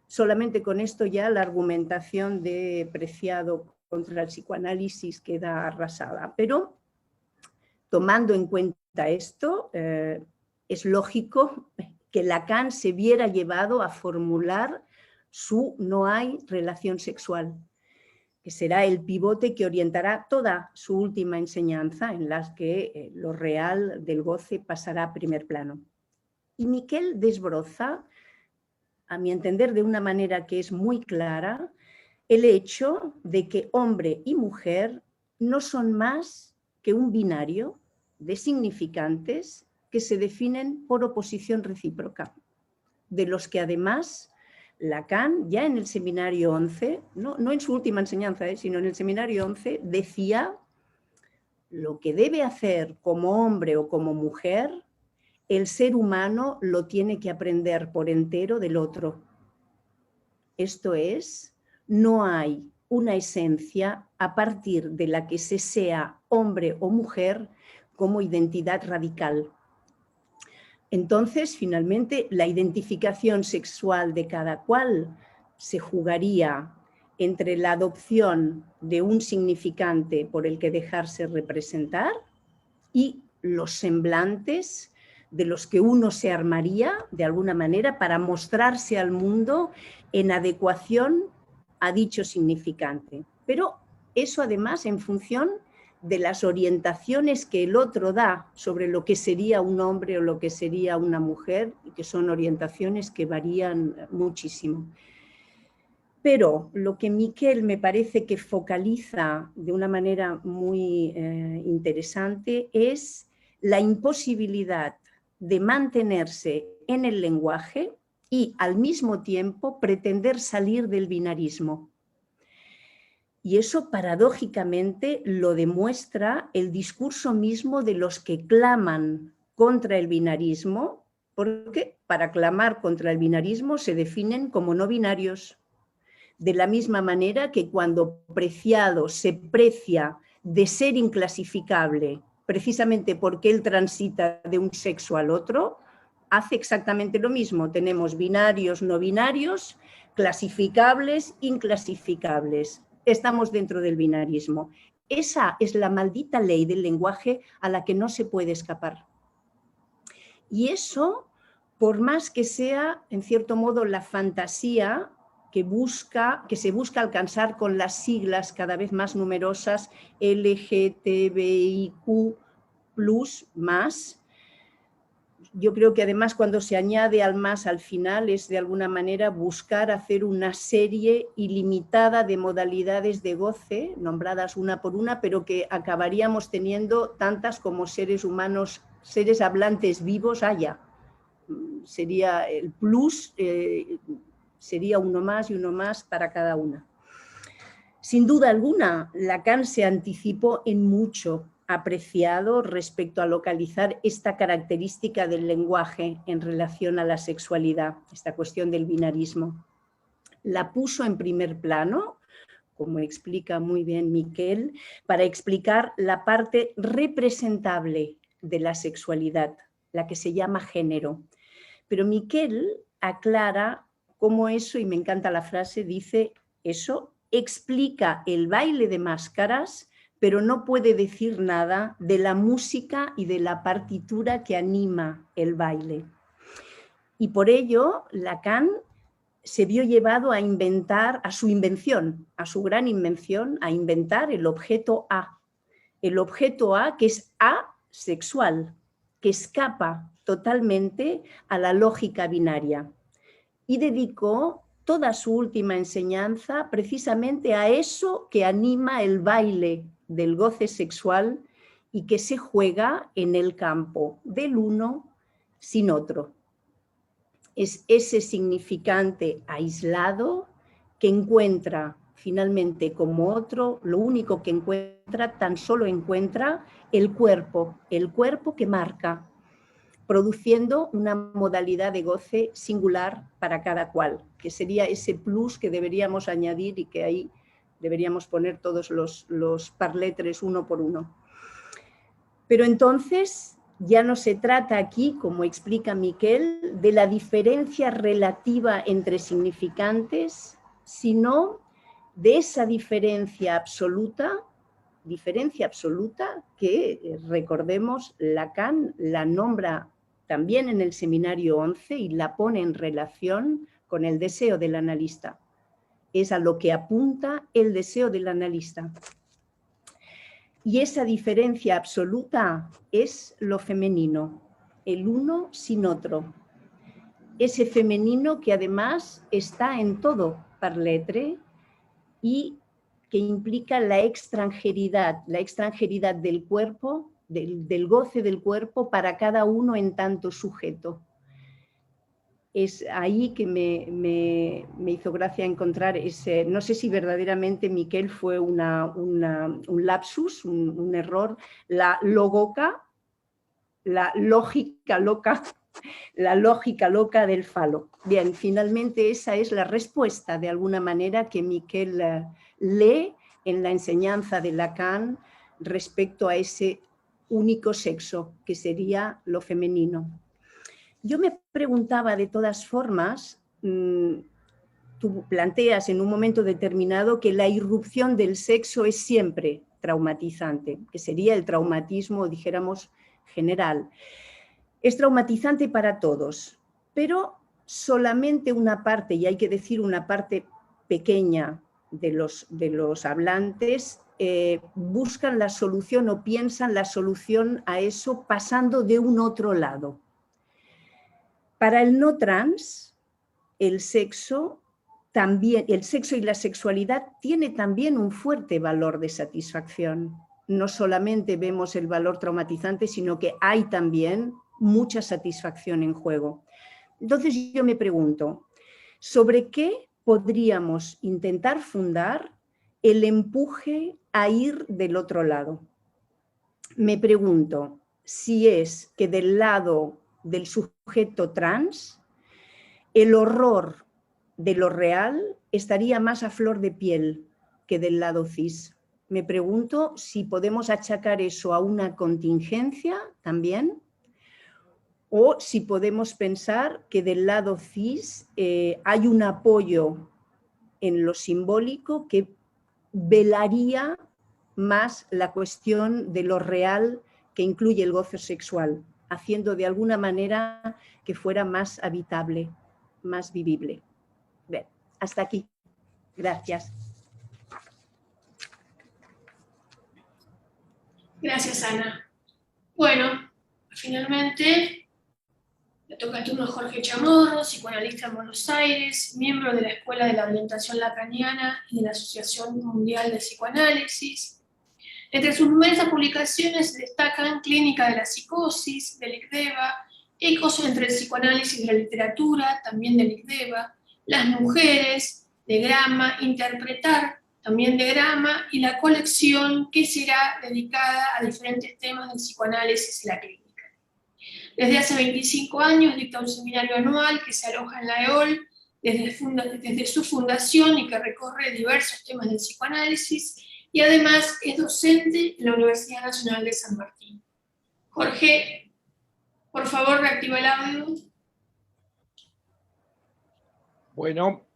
Solamente con esto ya la argumentación de Preciado contra el psicoanálisis queda arrasada. Pero tomando en cuenta esto, es lógico que Lacan se viera llevado a formular su no hay relación sexual, que será el pivote que orientará toda su última enseñanza, en la que lo real del goce pasará a primer plano. Y Miquel desbroza, a mi entender de una manera que es muy clara, el hecho de que hombre y mujer no son más que un binario de significantes que se definen por oposición recíproca, de los que además Lacan, ya en el seminario 11, no en su última enseñanza, sino en el seminario 11, decía: lo que debe hacer como hombre o como mujer, el ser humano lo tiene que aprender por entero del otro. Esto es, no hay una esencia a partir de la que se sea hombre o mujer como identidad radical. Entonces, finalmente, la identificación sexual de cada cual se jugaría entre la adopción de un significante por el que dejarse representar y los semblantes de los que uno se armaría, de alguna manera, para mostrarse al mundo en adecuación a dicho significante. Pero eso, además, en función de las orientaciones que el otro da sobre lo que sería un hombre o lo que sería una mujer, y que son orientaciones que varían muchísimo. Pero lo que Miquel me parece que focaliza de una manera muy interesante es la imposibilidad de mantenerse en el lenguaje y al mismo tiempo pretender salir del binarismo. Y eso paradójicamente lo demuestra el discurso mismo de los que claman contra el binarismo, porque para clamar contra el binarismo se definen como no binarios. De la misma manera que cuando Preciado se precia de ser inclasificable, precisamente porque él transita de un sexo al otro, hace exactamente lo mismo. Tenemos binarios, no binarios, clasificables, inclasificables. Estamos dentro del binarismo. Esa es la maldita ley del lenguaje a la que no se puede escapar. Y eso, por más que sea, en cierto modo, la fantasía que se busca alcanzar con las siglas cada vez más numerosas LGTBIQ+, más. Yo creo que además cuando se añade al más al final es de alguna manera buscar hacer una serie ilimitada de modalidades de goce, nombradas una por una, pero que acabaríamos teniendo tantas como seres humanos, seres hablantes vivos haya. Sería el plus, sería uno más y uno más para cada una. Sin duda alguna, Lacan se anticipó en mucho apreciado respecto a localizar esta característica del lenguaje en relación a la sexualidad, esta cuestión del binarismo. La puso en primer plano, como explica muy bien Miquel, para explicar la parte representable de la sexualidad, la que se llama género. Pero Miquel aclara cómo eso, y me encanta la frase, dice eso, explica el baile de máscaras, pero no puede decir nada de la música y de la partitura que anima el baile. Y por ello, Lacan se vio llevado a inventar, a su invención, a su gran invención, a inventar el objeto A. El objeto A, que es asexual, que escapa totalmente a la lógica binaria. Y dedicó toda su última enseñanza precisamente a eso que anima el baile del goce sexual y que se juega en el campo del uno sin otro. Es ese significante aislado que encuentra finalmente como otro, lo único que encuentra, tan solo encuentra el cuerpo que marca, produciendo una modalidad de goce singular para cada cual, que sería ese plus que deberíamos añadir y que ahí Deberíamos poner todos los parletres uno por uno. Pero entonces ya no se trata aquí, como explica Miquel, de la diferencia relativa entre significantes, sino de esa diferencia absoluta que, recordemos, Lacan la nombra también en el Seminario 11 y la pone en relación con el deseo del analista. Es a lo que apunta el deseo del analista. Y esa diferencia absoluta es lo femenino, el uno sin otro. Ese femenino que además está en todo parletre y que implica la extranjeridad del cuerpo, del goce del cuerpo para cada uno en tanto sujeto. Es ahí que me hizo gracia encontrar ese, no sé si verdaderamente Miquel fue un lapsus, un error, la lógica loca del falo. Bien, finalmente esa es la respuesta, de alguna manera, que Miquel lee en la enseñanza de Lacan respecto a ese único sexo, que sería lo femenino. Yo me preguntaba, de todas formas, tú planteas en un momento determinado que la irrupción del sexo es siempre traumatizante, que sería el traumatismo, dijéramos, general. Es traumatizante para todos, pero solamente una parte, y hay que decir una parte pequeña de los hablantes, buscan la solución o piensan la solución a eso pasando de un otro lado. Para el no trans, el sexo y la sexualidad tiene también un fuerte valor de satisfacción. No solamente vemos el valor traumatizante, sino que hay también mucha satisfacción en juego. Entonces yo me pregunto, ¿sobre qué podríamos intentar fundar el empuje a ir del otro lado? Me pregunto si es que del lado del sujeto trans, el horror de lo real estaría más a flor de piel que del lado cis. Me pregunto si podemos achacar eso a una contingencia también, o si podemos pensar que del lado cis hay un apoyo en lo simbólico que velaría más la cuestión de lo real que incluye el gozo sexual, haciendo de alguna manera que fuera más habitable, más vivible. Bien, hasta aquí. Gracias. Gracias, Ana. Bueno, finalmente le toca el turno a Jorge Chamorro, psicoanalista en Buenos Aires, miembro de la Escuela de la Orientación Lacaniana y de la Asociación Mundial de Psicoanálisis. Entre sus numerosas publicaciones destacan Clínica de la Psicosis, del ICDEVA, Ecos entre el psicoanálisis y la literatura, también del ICDEVA, Las mujeres, de Grama, Interpretar, también de Grama, y la colección que será dedicada a diferentes temas del psicoanálisis y la clínica. Desde hace 25 años dicta un seminario anual que se aloja en la EOL desde su fundación y que recorre diversos temas del psicoanálisis, y además es docente en la Universidad Nacional de San Martín. Jorge, por favor, reactiva el audio. Bueno,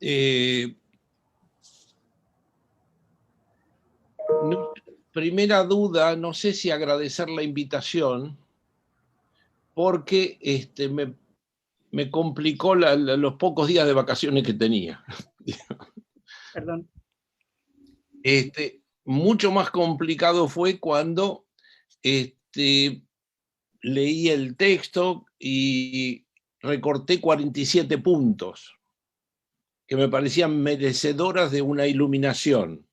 primera duda, no sé si agradecer la invitación, porque me complicó los pocos días de vacaciones que tenía. Perdón. Mucho más complicado fue cuando leí el texto y recorté 47 puntos que me parecían merecedoras de una iluminación.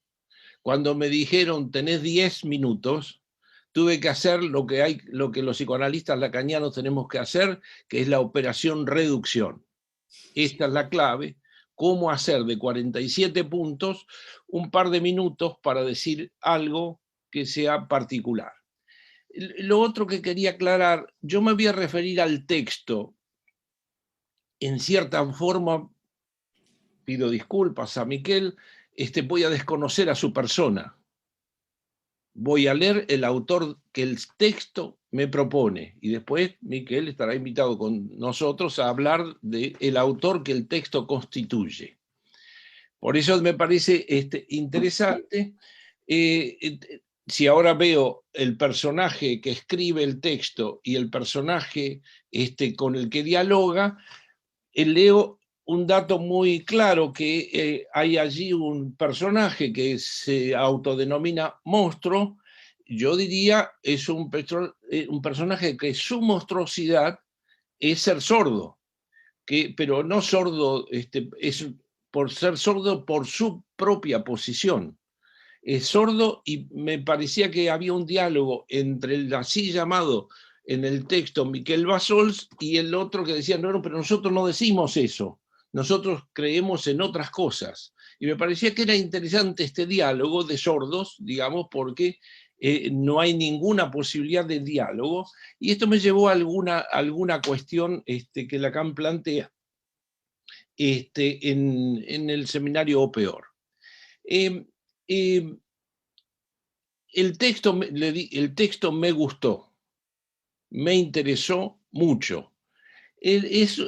Cuando me dijeron tenés 10 minutos, tuve que hacer lo que los psicoanalistas lacanianos tenemos que hacer, que es la operación reducción. Esta es la clave, cómo hacer de 47 puntos un par de minutos para decir algo que sea particular. Lo otro que quería aclarar, yo me voy a referir al texto. En cierta forma, pido disculpas a Miquel, voy a desconocer a su persona. Voy a leer el autor que el texto me propone, y después Miquel estará invitado con nosotros a hablar del autor que el texto constituye. Por eso me parece interesante, si ahora veo el personaje que escribe el texto y el personaje con el que dialoga, leo un dato muy claro, que hay allí un personaje que se autodenomina monstruo. Yo diría es un personaje que su monstruosidad es ser sordo, pero no sordo, es por ser sordo por su propia posición. Es sordo, y me parecía que había un diálogo entre el así llamado en el texto Miquel Bassols y el otro que decía, no, pero nosotros no decimos eso, nosotros creemos en otras cosas. Y me parecía que era interesante este diálogo de sordos, digamos, porque no hay ninguna posibilidad de diálogo, y esto me llevó a alguna cuestión que Lacan plantea en el seminario O Peor. El texto me gustó, me interesó mucho. Es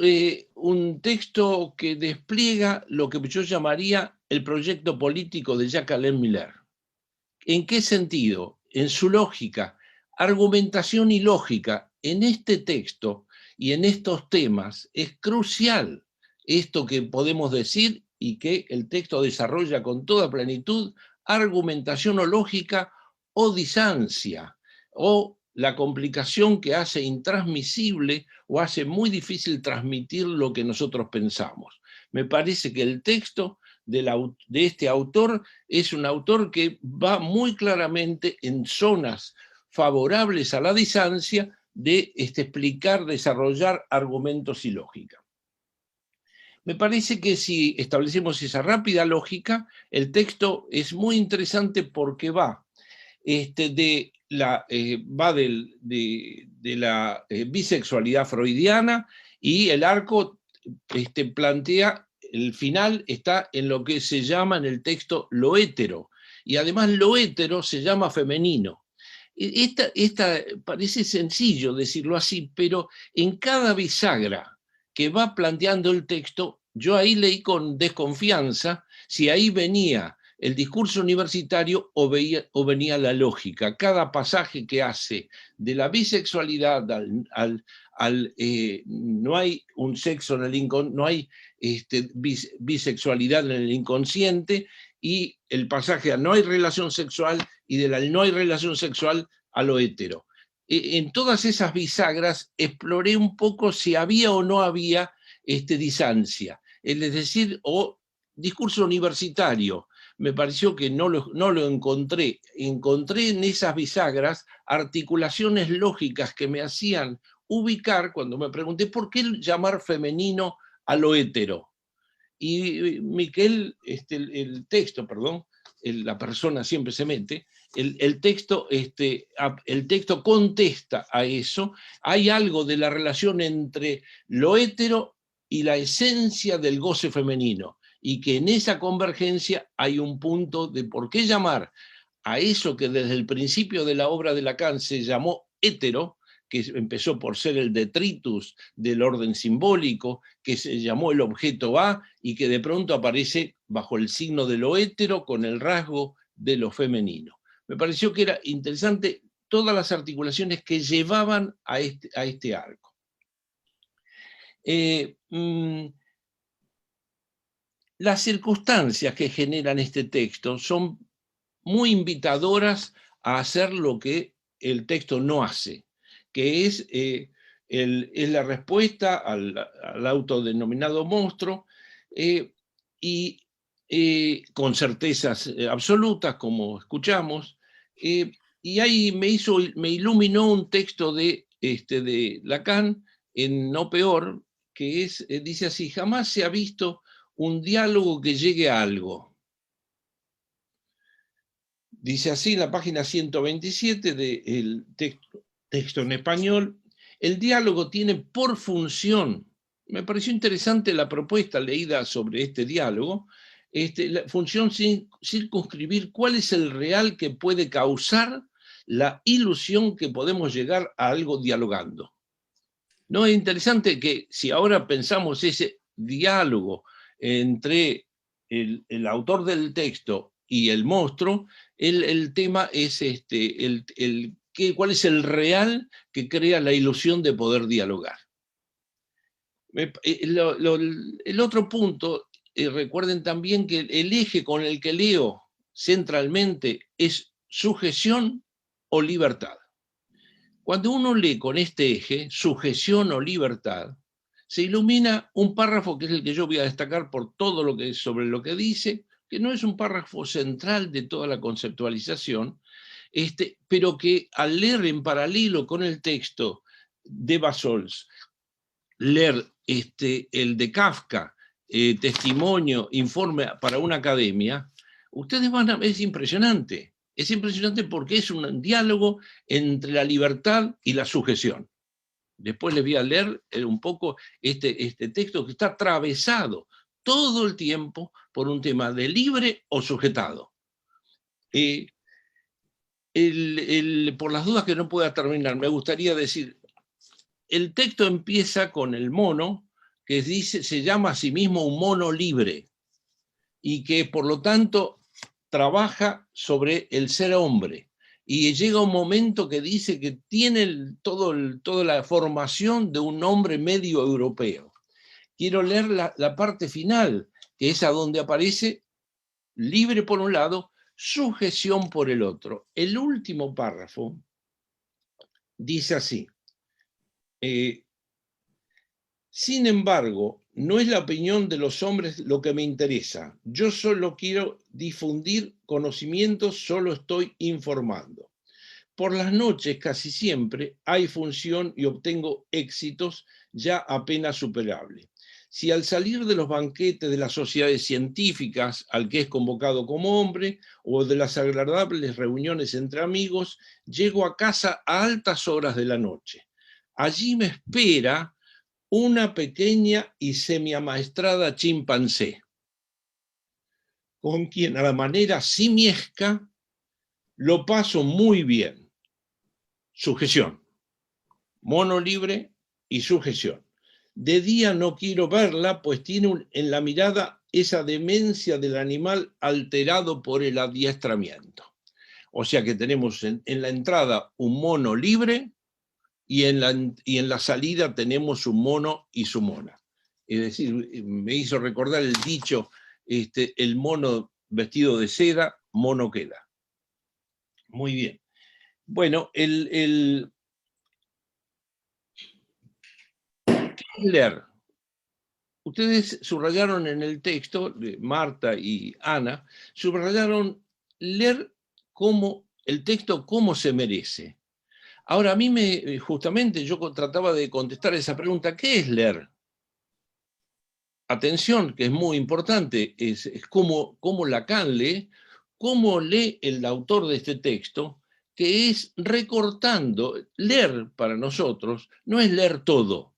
un texto que despliega lo que yo llamaría el proyecto político de Jacques-Alain Miller. ¿En qué sentido? En su lógica, argumentación y lógica. En este texto y en estos temas es crucial esto que podemos decir y que el texto desarrolla con toda plenitud: argumentación o lógica o disancia, o la complicación que hace intransmisible o hace muy difícil transmitir lo que nosotros pensamos. Me parece que el texto de este autor es un autor que va muy claramente en zonas favorables a la disancia de explicar, desarrollar argumentos y lógica. Me parece que si establecemos esa rápida lógica, el texto es muy interesante porque va de la bisexualidad freudiana, y el arco plantea, el final está en lo que se llama en el texto lo hétero, y además lo hétero se llama femenino. Parece sencillo decirlo así, pero en cada bisagra que va planteando el texto, yo ahí leí con desconfianza si ahí venía el discurso universitario o venía la lógica. Cada pasaje que hace de la bisexualidad no hay un sexo en el inconsciente, no hay bisexualidad en el inconsciente, y el pasaje a no hay relación sexual, y de la no hay relación sexual a lo hétero. En todas esas bisagras exploré un poco si había o no había disancia, es decir, o discurso universitario. Me pareció que no lo encontré. Encontré en esas bisagras articulaciones lógicas que me hacían ubicar, cuando me pregunté por qué llamar femenino a lo hétero. Y Miquel, el texto, perdón, la persona siempre se mete, el texto contesta a eso. Hay algo de la relación entre lo hétero y la esencia del goce femenino, y que en esa convergencia hay un punto de por qué llamar a eso que desde el principio de la obra de Lacan se llamó hétero, que empezó por ser el detritus del orden simbólico, que se llamó el objeto A, y que de pronto aparece bajo el signo de lo hétero con el rasgo de lo femenino. Me pareció que era interesante todas las articulaciones que llevaban a este arco. Las circunstancias que generan este texto son muy invitadoras a hacer lo que el texto no hace, que es la respuesta al autodenominado monstruo, y con certezas absolutas, como escuchamos, y ahí me iluminó un texto de Lacan en No Peor, que dice así: jamás se ha visto un diálogo que llegue a algo. Dice así en la página 127 del texto en español: el diálogo tiene por función, me pareció interesante la propuesta leída sobre este diálogo, la función circunscribir cuál es el real que puede causar la ilusión que podemos llegar a algo dialogando. ¿No es interesante que si ahora pensamos ese diálogo entre el autor del texto y el monstruo, el tema es cuál es el real que crea la ilusión de poder dialogar? El otro punto, recuerden también que el eje con el que leo centralmente es sujeción o libertad. Cuando uno lee con este eje, sujeción o libertad, se ilumina un párrafo que es el que yo voy a destacar por todo lo que sobre lo que dice, que no es un párrafo central de toda la conceptualización, pero que al leer en paralelo con el texto de Bassols, leer el de Kafka, testimonio, informe para una academia, ustedes van a ver, es impresionante porque es un diálogo entre la libertad y la sujeción. Después les voy a leer un poco este texto que está atravesado todo el tiempo por un tema de libre o sujetado. Por las dudas que no pueda terminar, me gustaría decir, el texto empieza con el mono, que se llama a sí mismo un mono libre, y que por lo tanto trabaja sobre el ser hombre, y llega un momento que dice que tiene toda la formación de un hombre medio europeo. Quiero leer la parte final, que es a donde aparece libre por un lado, sujeción por el otro. El último párrafo dice así: sin embargo, no es la opinión de los hombres lo que me interesa. Yo solo quiero difundir conocimientos, solo estoy informando. Por las noches, casi siempre, hay función y obtengo éxitos ya apenas superables. Si al salir de los banquetes de las sociedades científicas, al que es convocado como hombre, o de las agradables reuniones entre amigos, llego a casa a altas horas de la noche. Allí me espera una pequeña y semiamaestrada chimpancé, con quien a la manera simiesca lo paso muy bien. Sujeción, mono libre y sujeción. De día no quiero verla, pues tiene en la mirada esa demencia del animal alterado por el adiestramiento. O sea que tenemos en la entrada un mono libre, y en la salida tenemos un mono y su mona. Es decir, me hizo recordar el dicho, el mono vestido de seda, mono queda. Muy bien. Bueno, ¿qué es leer? Ustedes subrayaron en el texto, de Marta y Ana, subrayaron leer el texto como se merece. Ahora, a mí justamente yo trataba de contestar esa pregunta, ¿qué es leer? Atención, que es muy importante, es cómo Lacan lee, cómo lee el autor de este texto, que es recortando. Leer para nosotros no es leer todo,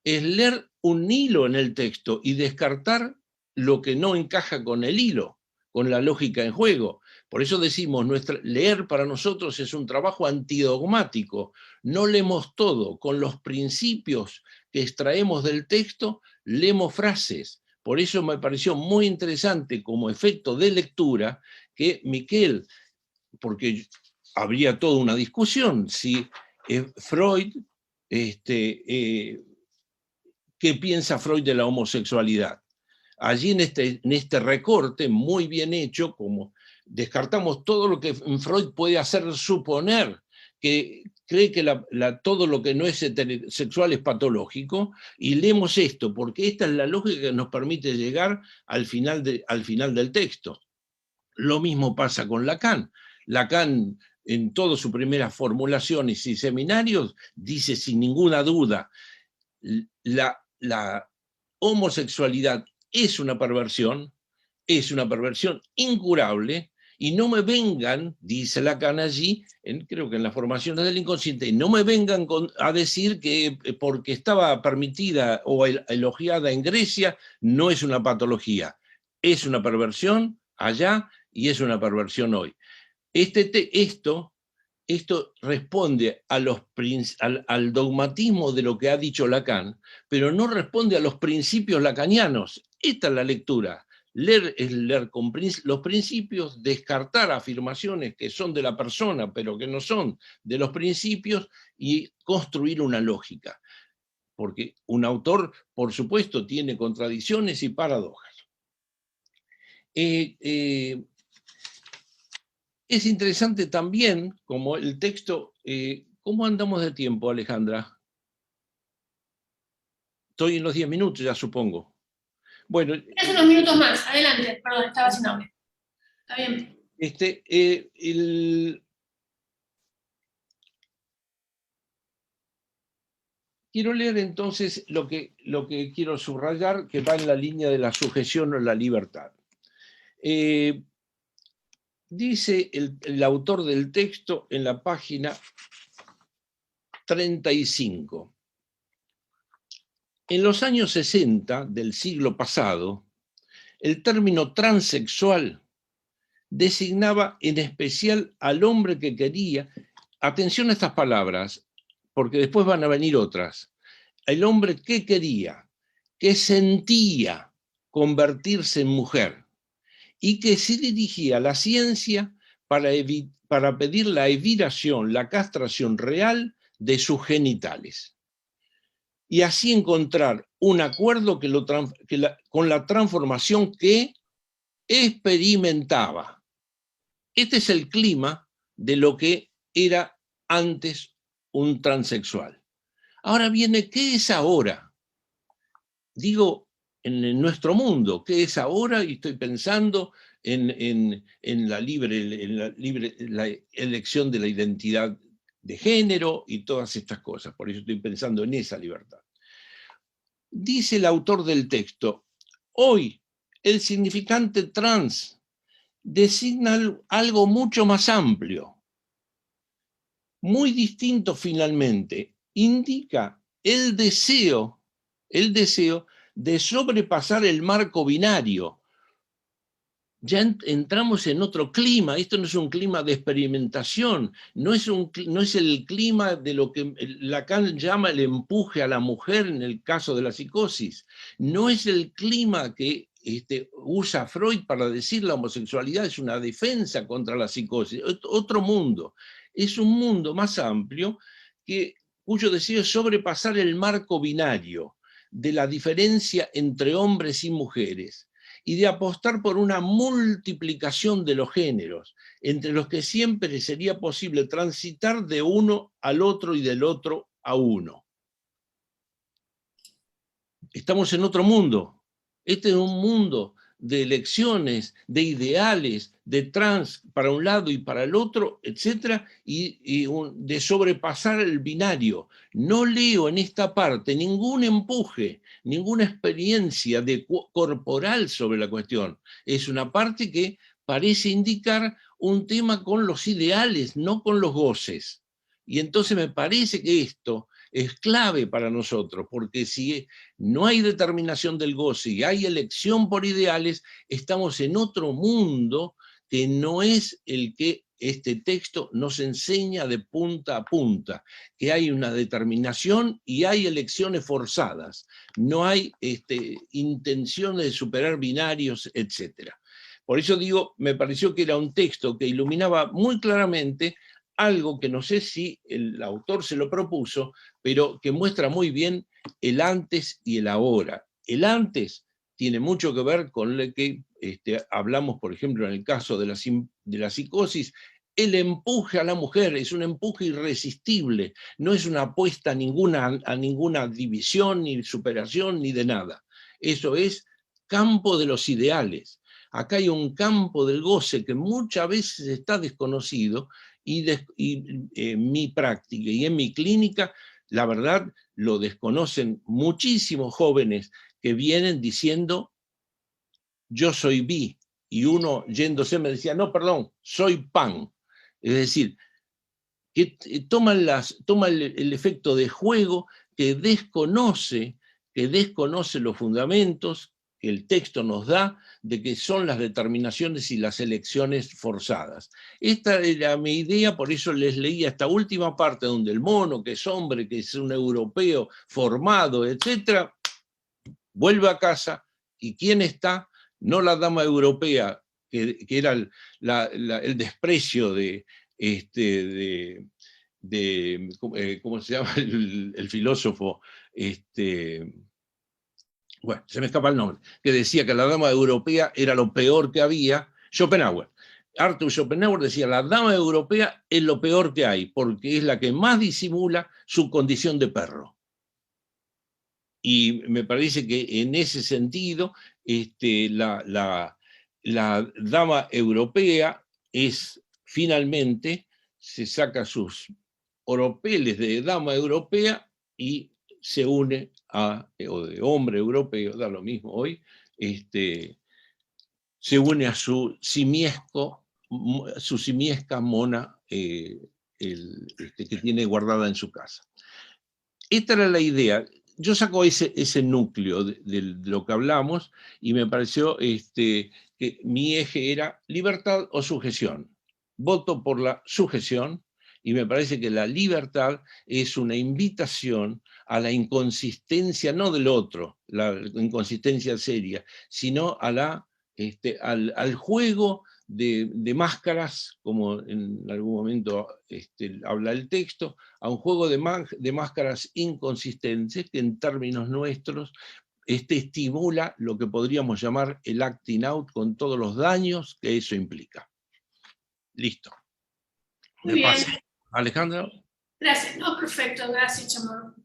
es leer un hilo en el texto y descartar lo que no encaja con el hilo, con la lógica en juego. Por eso decimos, leer para nosotros es un trabajo antidogmático. No leemos todo, con los principios que extraemos del texto, leemos frases. Por eso me pareció muy interesante como efecto de lectura que Miquel, porque habría toda una discusión, si Freud, ¿qué piensa Freud de la homosexualidad? Allí en este recorte muy bien hecho, como descartamos todo lo que Freud puede hacer suponer, que cree que todo lo que no es heterosexual es patológico, y leemos esto, porque esta es la lógica que nos permite llegar al final del texto. Lo mismo pasa con Lacan. Lacan, en todas sus primeras formulaciones y seminarios, dice sin ninguna duda, la homosexualidad es una perversión incurable, y no me vengan, dice Lacan allí, creo que en las formaciones del inconsciente, no me vengan a decir que porque estaba permitida o elogiada en Grecia, no es una patología. es una perversión allá y es una perversión hoy. Esto responde a al dogmatismo de lo que ha dicho Lacan, pero no responde a los principios lacanianos. Esta es la lectura. Leer es leer con los principios, descartar afirmaciones que son de la persona, pero que no son de los principios, y construir una lógica. Porque un autor, por supuesto, tiene contradicciones y paradojas. Es interesante también, como el texto, ¿cómo andamos de tiempo, Alejandra? Estoy en los 10 minutos, ya supongo. Bueno. Tienes unos minutos más, adelante, perdón, estaba sin audio. Está bien. Quiero leer entonces lo que quiero subrayar, que va en la línea de la sujeción o la libertad. Dice el autor del texto en la página 35. En los años 60 del siglo pasado, el término transexual designaba en especial al hombre que quería, atención a estas palabras, porque después van a venir otras, el hombre que quería, que sentía convertirse en mujer y que se dirigía a la ciencia para pedir la evitación, la castración real de sus genitales. Y así encontrar un acuerdo con la transformación que experimentaba. Este es el clima de lo que era antes un transexual. Ahora viene, ¿qué es ahora? Digo, en nuestro mundo, ¿qué es ahora? Y estoy pensando en la elección de la identidad de género y todas estas cosas. Por eso estoy pensando en esa libertad. Dice el autor del texto, hoy el significante trans designa algo mucho más amplio, muy distinto finalmente, indica el deseo de sobrepasar el marco binario. Ya entramos en otro clima, esto no es un clima de experimentación, no es el clima de lo que Lacan llama el empuje a la mujer en el caso de la psicosis, no es el clima que usa Freud para decir la homosexualidad es una defensa contra la psicosis, otro mundo, es un mundo más amplio cuyo deseo es sobrepasar el marco binario de la diferencia entre hombres y mujeres, y de apostar por una multiplicación de los géneros, entre los que siempre sería posible transitar de uno al otro y del otro a uno. Estamos en otro mundo. Este es un mundo de elecciones, de ideales, de trans para un lado y para el otro, etcétera, y de sobrepasar el binario. No leo en esta parte ningún empuje, ninguna experiencia corporal sobre la cuestión. Es una parte que parece indicar un tema con los ideales, no con los goces. Y entonces me parece que esto es clave para nosotros, porque si no hay determinación del goce y hay elección por ideales, estamos en otro mundo que no es el que este texto nos enseña de punta a punta, que hay una determinación y hay elecciones forzadas, no hay intenciones de superar binarios, etc. Por eso digo, me pareció que era un texto que iluminaba muy claramente algo que no sé si el autor se lo propuso, pero que muestra muy bien el antes y el ahora. El antes tiene mucho que ver con lo que hablamos, por ejemplo, en el caso de la psicosis, el empuje a la mujer es un empuje irresistible, no es una apuesta a ninguna división, ni superación, ni de nada. Eso es campo de los ideales. Acá hay un campo del goce que muchas veces está desconocido, y en mi práctica y en mi clínica, la verdad, lo desconocen muchísimos jóvenes que vienen diciendo, yo soy bi, y uno yéndose me decía, no, perdón, soy pan. Es decir, que toma el efecto de juego que desconoce los fundamentos, que el texto nos da de que son las determinaciones y las elecciones forzadas. Esta era mi idea, por eso les leía esta última parte donde el mono, que es hombre, que es un europeo formado, etc., vuelve a casa, y ¿quién está? No la dama europea, que era el desprecio ¿cómo se llama el filósofo? Bueno, se me escapa el nombre, que decía que la dama europea era lo peor que había. Schopenhauer. Arthur Schopenhauer decía, la dama europea es lo peor que hay, porque es la que más disimula su condición de perro. Y me parece que en ese sentido, la dama europea es finalmente, se saca sus oropeles de dama europea y se une o de hombre europeo, da lo mismo hoy, se une a su simiesca mona que tiene guardada en su casa. Esta era la idea. Yo saco ese núcleo de lo que hablamos y me pareció que mi eje era libertad o sujeción. Voto por la sujeción y me parece que la libertad es una invitación a la inconsistencia, no del otro, la inconsistencia seria, sino a al juego de máscaras, como en algún momento habla el texto, a un juego de máscaras inconsistentes que en términos nuestros estimula lo que podríamos llamar el acting out con todos los daños que eso implica. Listo. Muy bien. Alejandra. Gracias. No, perfecto. Gracias, Chamorro.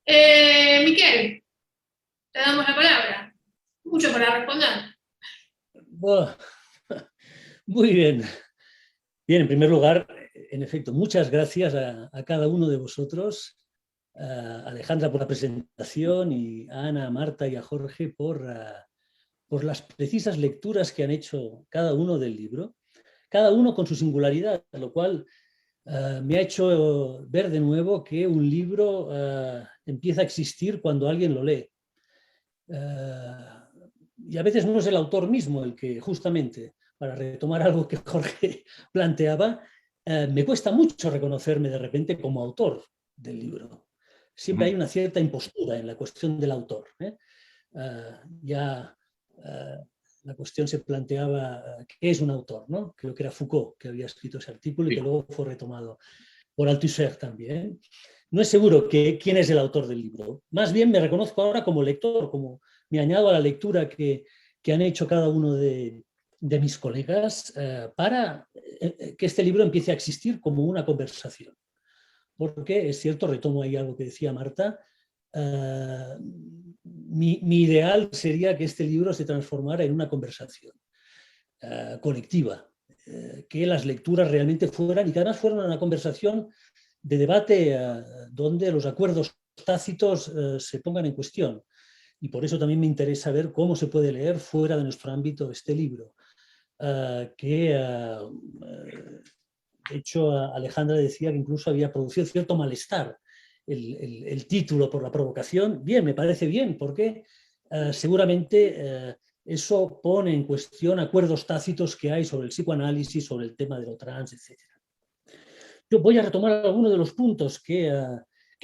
Miquel, te damos la palabra. Mucho para responder. Bueno, muy bien. Bien, en primer lugar, en efecto, muchas gracias a cada uno de vosotros, a Alejandra por la presentación y a Ana, a Marta y a Jorge por las precisas lecturas que han hecho cada uno del libro, cada uno con su singularidad, lo cual me ha hecho ver de nuevo que un libro empieza a existir cuando alguien lo lee. Y a veces no es el autor mismo el que, justamente, para retomar algo que Jorge planteaba, me cuesta mucho reconocerme de repente como autor del libro. Siempre hay una cierta impostura en la cuestión del autor. La cuestión se planteaba qué es un autor, ¿no? Creo que era Foucault que había escrito ese artículo y que luego fue retomado por Althusser también. No es seguro quién es el autor del libro. Más bien me reconozco ahora como lector, como me añado a la lectura que han hecho cada uno de mis colegas para que este libro empiece a existir como una conversación. Porque es cierto, retomo ahí algo que decía Marta, mi ideal sería que este libro se transformara en una conversación colectiva, que las lecturas realmente fueran, y que además fueran una conversación de debate donde los acuerdos tácitos se pongan en cuestión. Y por eso también me interesa ver cómo se puede leer fuera de nuestro ámbito este libro. De hecho, Alejandra decía que incluso había producido cierto malestar el título por la provocación. Bien, me parece bien, porque seguramente eso pone en cuestión acuerdos tácitos que hay sobre el psicoanálisis, sobre el tema de lo trans, etc. Yo voy a retomar algunos de los puntos que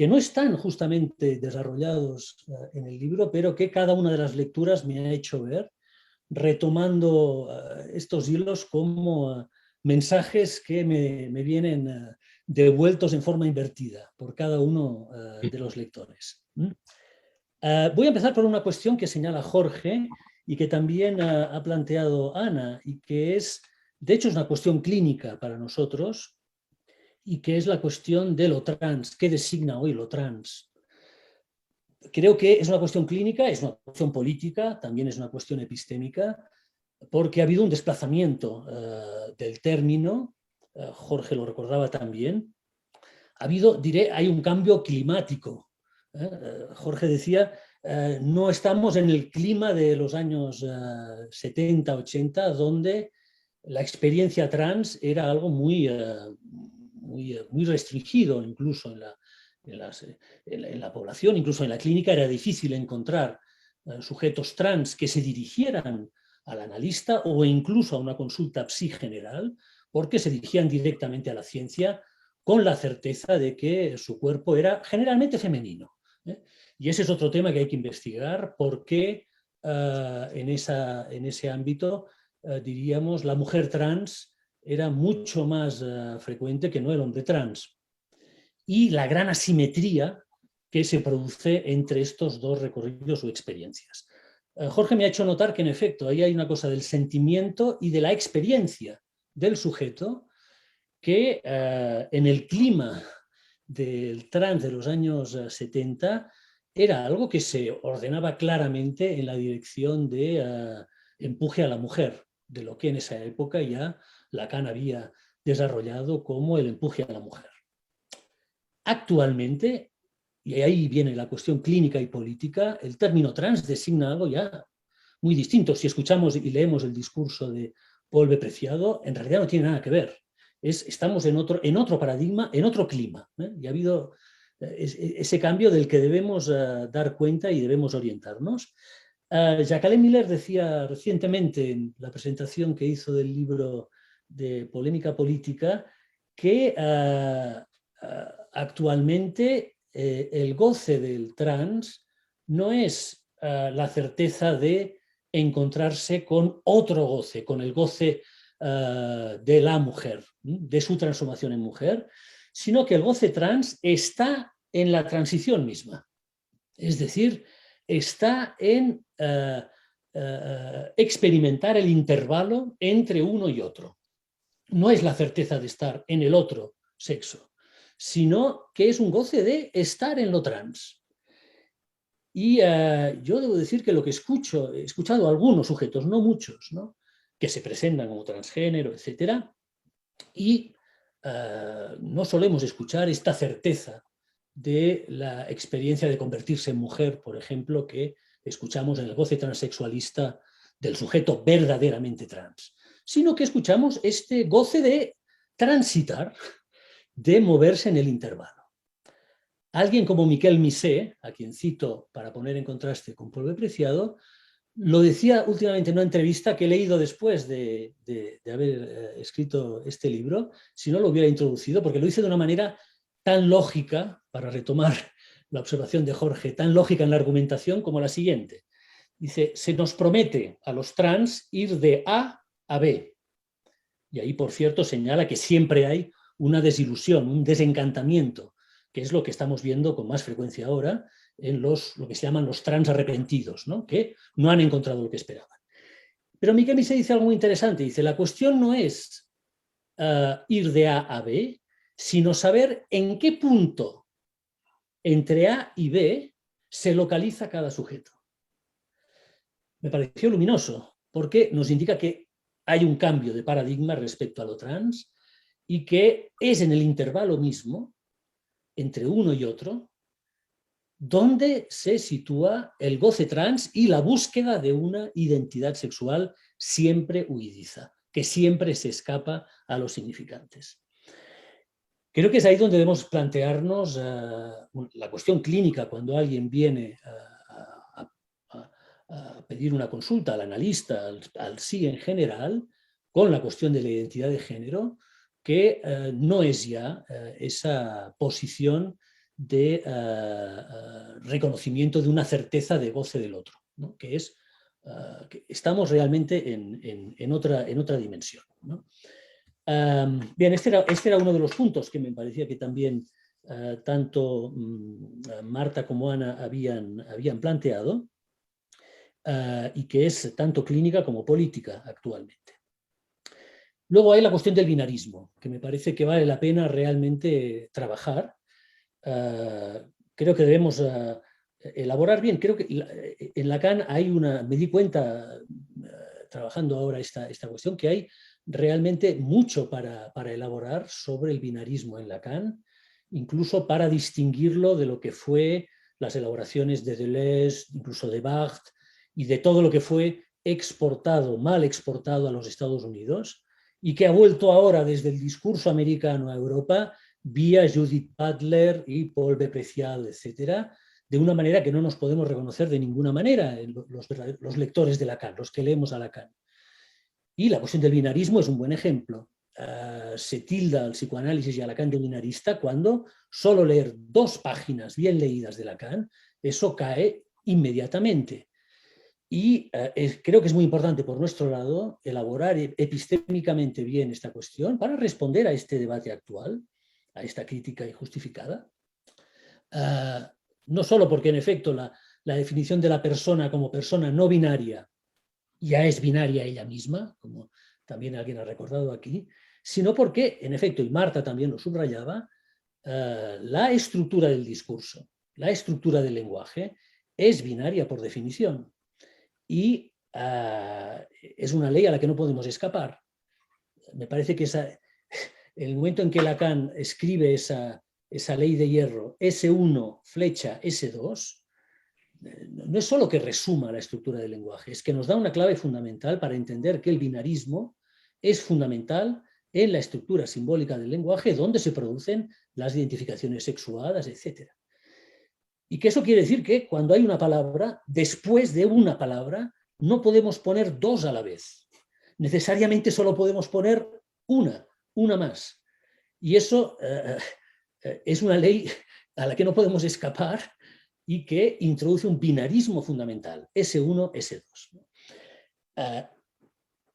no están justamente desarrollados en el libro, pero que cada una de las lecturas me ha hecho ver, retomando estos hilos como mensajes que me vienen devueltos en forma invertida por cada uno de los lectores. Voy a empezar por una cuestión que señala Jorge y que también ha planteado Ana, y que es, de hecho, es una cuestión clínica para nosotros, y que es la cuestión de lo trans. ¿Qué designa hoy lo trans? Creo que es una cuestión clínica, es una cuestión política, también es una cuestión epistémica, porque ha habido un desplazamiento del término, Jorge lo recordaba también, hay un cambio climático. Jorge decía, no estamos en el clima de los años 70, 80, donde la experiencia trans era algo muy restringido, incluso en la población, incluso en la clínica era difícil encontrar sujetos trans que se dirigieran al analista o incluso a una consulta psi general, porque se dirigían directamente a la ciencia con la certeza de que su cuerpo era generalmente femenino. Y ese es otro tema que hay que investigar, porque en ese ámbito, diríamos, la mujer trans era mucho más frecuente que no el hombre trans. Y la gran asimetría que se produce entre estos dos recorridos o experiencias. Jorge me ha hecho notar que en efecto ahí hay una cosa del sentimiento y de la experiencia del sujeto que en el clima del trans de los años 70 era algo que se ordenaba claramente en la dirección de empuje a la mujer, de lo que en esa época ya Lacan había desarrollado como el empuje a la mujer. Actualmente, y ahí viene la cuestión clínica y política, el término trans designa algo ya muy distinto. Si escuchamos y leemos el discurso de Paul B. Preciado, en realidad no tiene nada que ver. Estamos en otro paradigma, en otro clima. Y ha habido ese cambio del que debemos dar cuenta y debemos orientarnos. Jacqueline Miller decía recientemente en la presentación que hizo del libro de Polémica Política que actualmente el goce del trans no es la certeza de encontrarse con otro goce, con el goce de la mujer, de su transformación en mujer, sino que el goce trans está en la transición misma. Es decir, está en experimentar el intervalo entre uno y otro. No es la certeza de estar en el otro sexo, sino que es un goce de estar en lo trans. Y yo debo decir que lo que he escuchado a algunos sujetos, no muchos, ¿no?, que se presentan como transgénero, etc. Y no solemos escuchar esta certeza de la experiencia de convertirse en mujer, por ejemplo, que escuchamos en el goce transexualista del sujeto verdaderamente trans, sino que escuchamos este goce de transitar, de moverse en el intervalo. Alguien como Miquel Missé, a quien cito para poner en contraste con Paul B. Preciado, lo decía últimamente en una entrevista que he leído después de haber escrito este libro, si no lo hubiera introducido, porque lo hice de una manera tan lógica, para retomar la observación de Jorge, tan lógica en la argumentación como la siguiente. Dice, se nos promete a los trans ir de A a B. Y ahí, por cierto, señala que siempre hay una desilusión, un desencantamiento, que es lo que estamos viendo con más frecuencia ahora en lo que se llaman los trans arrepentidos, ¿no?, que no han encontrado lo que esperaban. Pero Miquel Missé dice algo muy interesante, dice, la cuestión no es ir de A a B, sino saber en qué punto entre A y B se localiza cada sujeto. Me pareció luminoso, porque nos indica que hay un cambio de paradigma respecto a lo trans y que es en el intervalo mismo, entre uno y otro, donde se sitúa el goce trans y la búsqueda de una identidad sexual siempre huidiza, que siempre se escapa a los significantes. Creo que es ahí donde debemos plantearnos la cuestión clínica cuando alguien viene a pedir una consulta al analista, al sí en general, con la cuestión de la identidad de género, que no es ya esa posición de reconocimiento de una certeza de goce del otro, ¿no?, que es que estamos realmente en otra dimensión, ¿no? Bien, este era uno de los puntos que me parecía que también tanto Marta como Ana habían planteado y que es tanto clínica como política actualmente. Luego hay la cuestión del binarismo, que me parece que vale la pena realmente trabajar. Creo que debemos elaborar bien. Creo que en Lacan hay me di cuenta trabajando ahora esta cuestión, que hay realmente mucho para elaborar sobre el binarismo en Lacan, incluso para distinguirlo de lo que fue las elaboraciones de Deleuze, incluso de Barthes, y de todo lo que fue mal exportado a los Estados Unidos, y que ha vuelto ahora desde el discurso americano a Europa, vía Judith Butler y Paul B. Preciado, etc., de una manera que no nos podemos reconocer de ninguna manera los lectores de Lacan, los que leemos a Lacan. Y la cuestión del binarismo es un buen ejemplo. Se tilda al psicoanálisis y a Lacan de binarista cuando solo leer 2 páginas bien leídas de Lacan, eso cae inmediatamente. Y creo que es muy importante por nuestro lado elaborar epistémicamente bien esta cuestión para responder a este debate actual, a esta crítica injustificada. No solo porque en efecto la definición de la persona como persona no binaria ya es binaria ella misma, como también alguien ha recordado aquí, sino porque, en efecto, y Marta también lo subrayaba, la estructura del discurso, la estructura del lenguaje es binaria por definición y es una ley a la que no podemos escapar. Me parece que el momento en que Lacan escribe esa ley de hierro, S1 flecha S2, no es solo que resuma la estructura del lenguaje, es que nos da una clave fundamental para entender que el binarismo es fundamental en la estructura simbólica del lenguaje donde se producen las identificaciones sexuadas, etc. Y que eso quiere decir que cuando hay una palabra, después de una palabra, no podemos poner 2 a la vez. Necesariamente solo podemos poner una más. Y eso es una ley a la que no podemos escapar y que introduce un binarismo fundamental, S1, S2.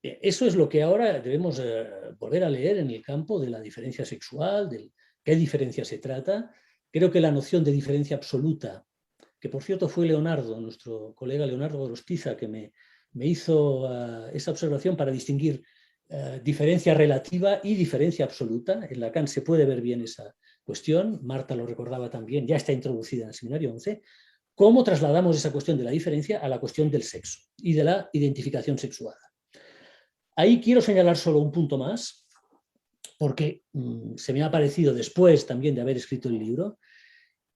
Eso es lo que ahora debemos volver a leer en el campo de la diferencia sexual, de qué diferencia se trata. Creo que la noción de diferencia absoluta, que por cierto fue Leonardo, nuestro colega Leonardo Gorostiza, que me hizo esa observación para distinguir diferencia relativa y diferencia absoluta. En Lacan se puede ver bien esa cuestión, Marta lo recordaba también, ya está introducida en el seminario 11, cómo trasladamos esa cuestión de la diferencia a la cuestión del sexo y de la identificación sexuada. Ahí quiero señalar solo un punto más, porque se me ha parecido después también de haber escrito el libro,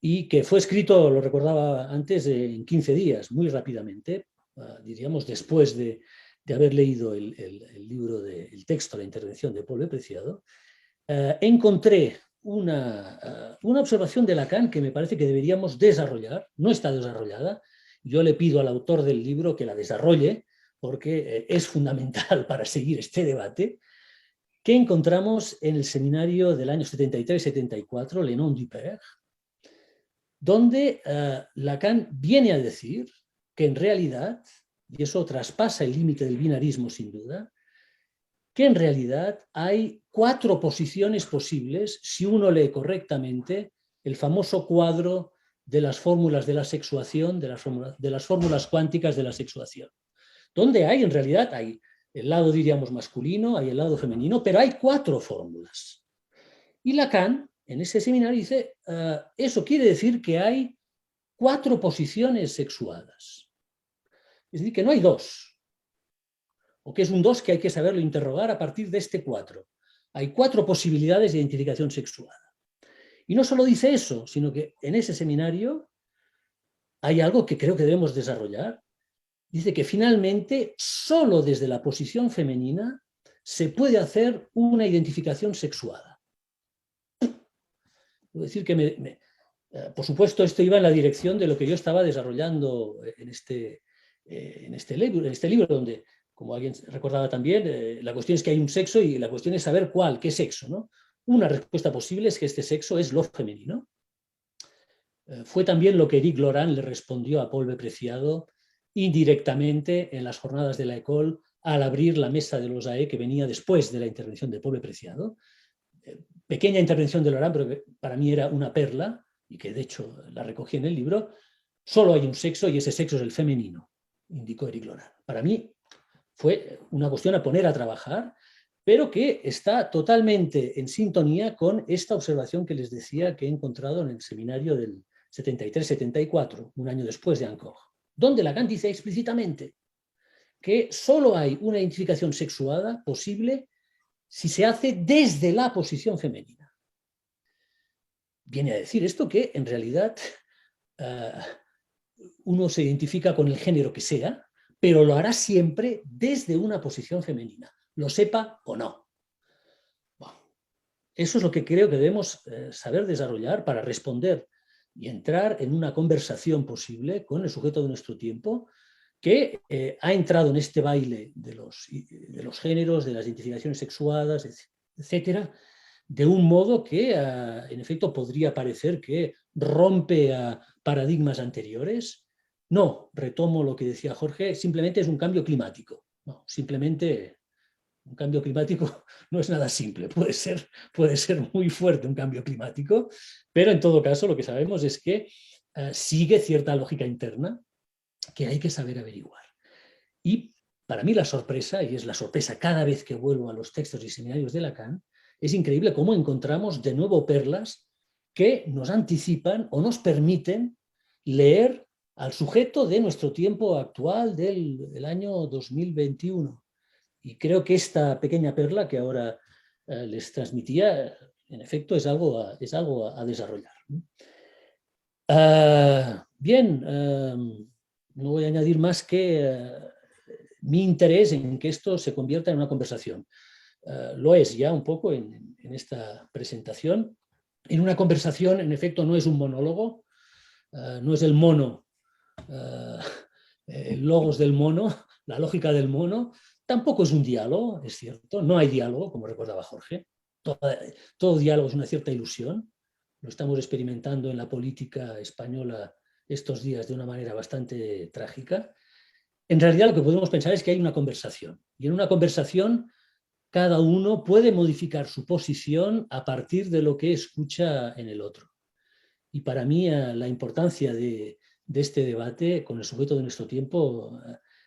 y que fue escrito, lo recordaba antes, en 15 días, muy rápidamente, diríamos después de haber leído el libro, el texto, la intervención de Paul B. Preciado, encontré una observación de Lacan que me parece que deberíamos desarrollar, no está desarrollada. Yo le pido al autor del libro que la desarrolle, porque es fundamental para seguir este debate, que encontramos en el seminario del año 73-74, Le Nom du Père, donde Lacan viene a decir que en realidad, y eso traspasa el límite del binarismo sin duda, que en realidad hay 4 posiciones posibles si uno lee correctamente el famoso cuadro de las fórmulas de la sexuación, de las fórmulas cuánticas de la sexuación, donde en realidad hay el lado, diríamos, masculino, hay el lado femenino, pero hay 4 fórmulas. Y Lacan, en ese seminario, dice, eso quiere decir que hay 4 posiciones sexuadas. Es decir, que no hay 2. O que es un 2 que hay que saberlo interrogar a partir de este 4. Hay 4 posibilidades de identificación sexuada. Y no solo dice eso, sino que en ese seminario hay algo que creo que debemos desarrollar. Dice que finalmente, solo desde la posición femenina se puede hacer una identificación sexuada. Es decir, que por supuesto esto iba en la dirección de lo que yo estaba desarrollando en este libro, donde, como alguien recordaba también, la cuestión es que hay un sexo y la cuestión es saber cuál, qué sexo, ¿no? Una respuesta posible es que este sexo es lo femenino. Fue también lo que Éric Laurent le respondió a Paul B. Preciado indirectamente en las jornadas de la École al abrir la mesa de los AE que venía después de la intervención de Paul B. Preciado. Pequeña intervención de Laurent, pero que para mí era una perla, y que de hecho la recogí en el libro. Solo hay un sexo y ese sexo es el femenino, indicó Éric Laurent. Para mí fue una cuestión a poner a trabajar, pero que está totalmente en sintonía con esta observación que les decía que he encontrado en el seminario del 73-74, un año después de Ancoch, donde Lacan dice explícitamente que solo hay una identificación sexuada posible si se hace desde la posición femenina. Viene a decir esto que en realidad uno se identifica con el género que sea, pero lo hará siempre desde una posición femenina, lo sepa o no. Bueno, eso es lo que creo que debemos saber desarrollar para responder y entrar en una conversación posible con el sujeto de nuestro tiempo que ha entrado en este baile de los géneros, de las identificaciones sexuadas, etcétera, de un modo que, en efecto, podría parecer que rompe a paradigmas anteriores. No, retomo lo que decía Jorge, simplemente es un cambio climático. No, simplemente un cambio climático no es nada simple, puede ser muy fuerte un cambio climático, pero en todo caso lo que sabemos es que sigue cierta lógica interna que hay que saber averiguar. Y para mí la sorpresa, y es la sorpresa cada vez que vuelvo a los textos y seminarios de Lacan, es increíble cómo encontramos de nuevo perlas que nos anticipan o nos permiten leer al sujeto de nuestro tiempo actual del año 2021. Y creo que esta pequeña perla que ahora les transmitía, en efecto, es algo a desarrollar. Bien, no voy a añadir más que mi interés en que esto se convierta en una conversación. Lo es ya un poco en esta presentación. En una conversación, en efecto, no es un monólogo, no es el mono, el logos del mono, la lógica del mono, tampoco es un diálogo, es cierto, no hay diálogo, como recordaba Jorge, todo diálogo es una cierta ilusión, lo estamos experimentando en la política española estos días de una manera bastante trágica. En realidad lo que podemos pensar es que hay una conversación, y en una conversación cada uno puede modificar su posición a partir de lo que escucha en el otro. Y para mí la importancia de este debate con el sujeto de nuestro tiempo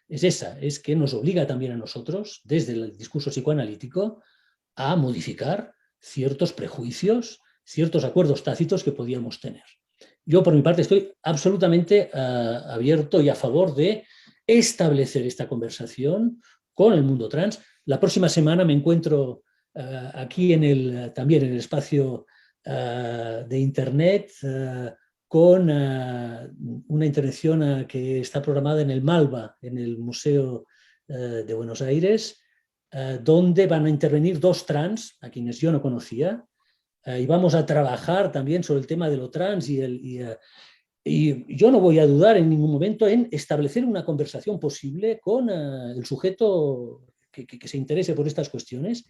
es esa, es que nos obliga también a nosotros, desde el discurso psicoanalítico, a modificar ciertos prejuicios, ciertos acuerdos tácitos que podíamos tener. Yo, por mi parte, estoy absolutamente abierto y a favor de establecer esta conversación con el mundo trans. La próxima semana me encuentro aquí también en el espacio de Internet con una intervención que está programada en el Malva, en el Museo de Buenos Aires, donde van a intervenir 2 trans, a quienes yo no conocía, y vamos a trabajar también sobre el tema de lo trans y yo no voy a dudar en ningún momento en establecer una conversación posible con el sujeto que se interese por estas cuestiones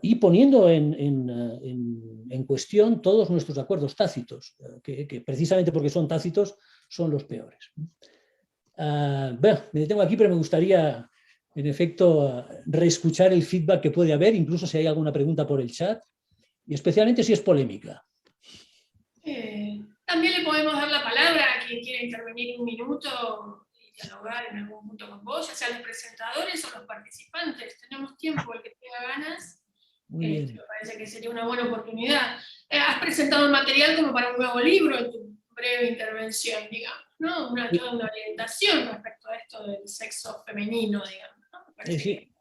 y poniendo en cuestión todos nuestros acuerdos tácitos, que precisamente porque son tácitos son los peores. Bueno, me detengo aquí, pero me gustaría, en efecto, reescuchar el feedback que puede haber, incluso si hay alguna pregunta por el chat, y especialmente si es polémica. También le podemos dar la palabra a quien quiera intervenir un minuto y dialogar en algún punto con vos, ya sean los presentadores o los participantes. Tenemos tiempo, el que tenga ganas. Me parece que sería una buena oportunidad. Has presentado el material como para un nuevo libro en tu breve intervención, digamos, ¿no? Toda una orientación respecto a esto del sexo femenino, digamos, ¿no? Me parece que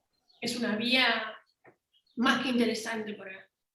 es una vía más que interesante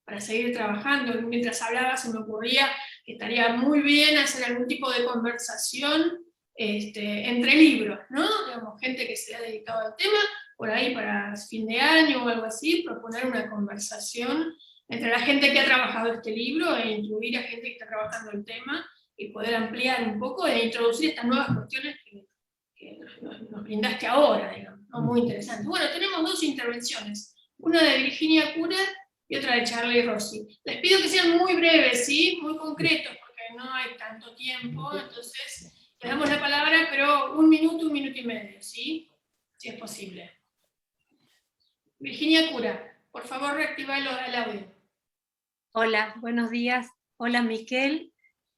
para seguir trabajando. Mientras hablaba se me ocurría que estaría muy bien hacer algún tipo de conversación entre libros, ¿no? Digamos, gente que se ha dedicado al tema, por ahí para fin de año o algo así, proponer una conversación entre la gente que ha trabajado este libro e incluir a gente que está trabajando el tema y poder ampliar un poco e introducir estas nuevas cuestiones que nos brindaste ahora, digamos, ¿no? Muy interesante. Bueno, tenemos 2 intervenciones, una de Virginia Cura y otra de Charlie Rossi. Les pido que sean muy breves, ¿sí? Muy concretos, porque no hay tanto tiempo, entonces les damos la palabra, pero 1 minuto, 1 minuto y medio, ¿sí? Si es posible. Virginia Cura, por favor reactiva el audio. Hola, buenos días. Hola, Miquel.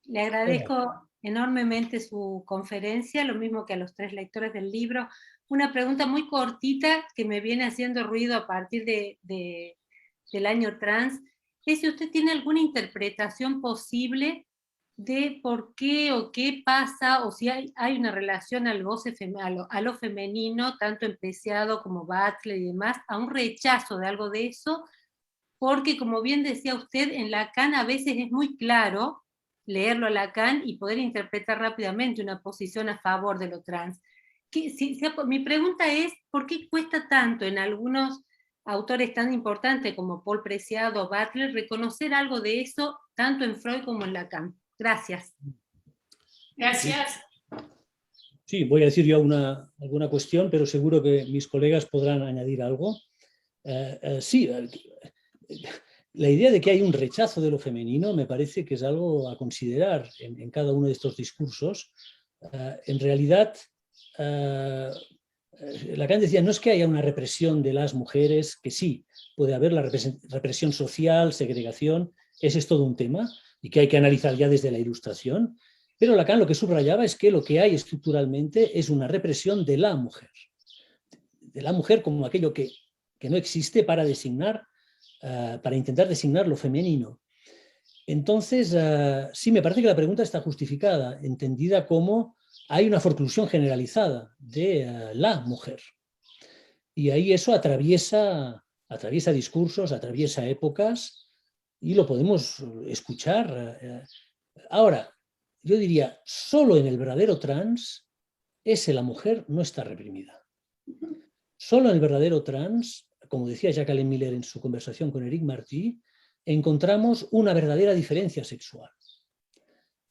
Le agradezco enormemente su conferencia, lo mismo que a los 3 lectores del libro. Una pregunta muy cortita que me viene haciendo ruido a partir del año trans, es si usted tiene alguna interpretación posible de por qué o qué pasa, o si hay una relación al goce a lo femenino, tanto en Preciado como Butler y demás, a un rechazo de algo de eso, porque como bien decía usted, en Lacan a veces es muy claro leerlo a Lacan y poder interpretar rápidamente una posición a favor de lo trans. Mi pregunta es, ¿por qué cuesta tanto en algunos autores tan importantes como Paul Preciado o Butler reconocer algo de eso, tanto en Freud como en Lacan? Gracias. Gracias. Sí, voy a decir yo alguna cuestión, pero seguro que mis colegas podrán añadir algo. Sí, la idea de que hay un rechazo de lo femenino me parece que es algo a considerar en cada uno de estos discursos. En realidad, Lacan decía, no es que haya una represión de las mujeres, que sí, puede haber la represión social, segregación, ese es todo un tema y que hay que analizar ya desde la Ilustración, pero Lacan lo que subrayaba es que lo que hay estructuralmente es una represión de la mujer como aquello que no existe para designar, para intentar designar lo femenino. Entonces, sí, me parece que la pregunta está justificada, entendida como hay una forclusión generalizada de la mujer. Y ahí eso atraviesa discursos, atraviesa épocas, y lo podemos escuchar. Ahora, yo diría, solo en el verdadero trans, la mujer no está reprimida. Solo en el verdadero trans, como decía Jacqueline Miller en su conversación con Éric Martí, encontramos una verdadera diferencia sexual.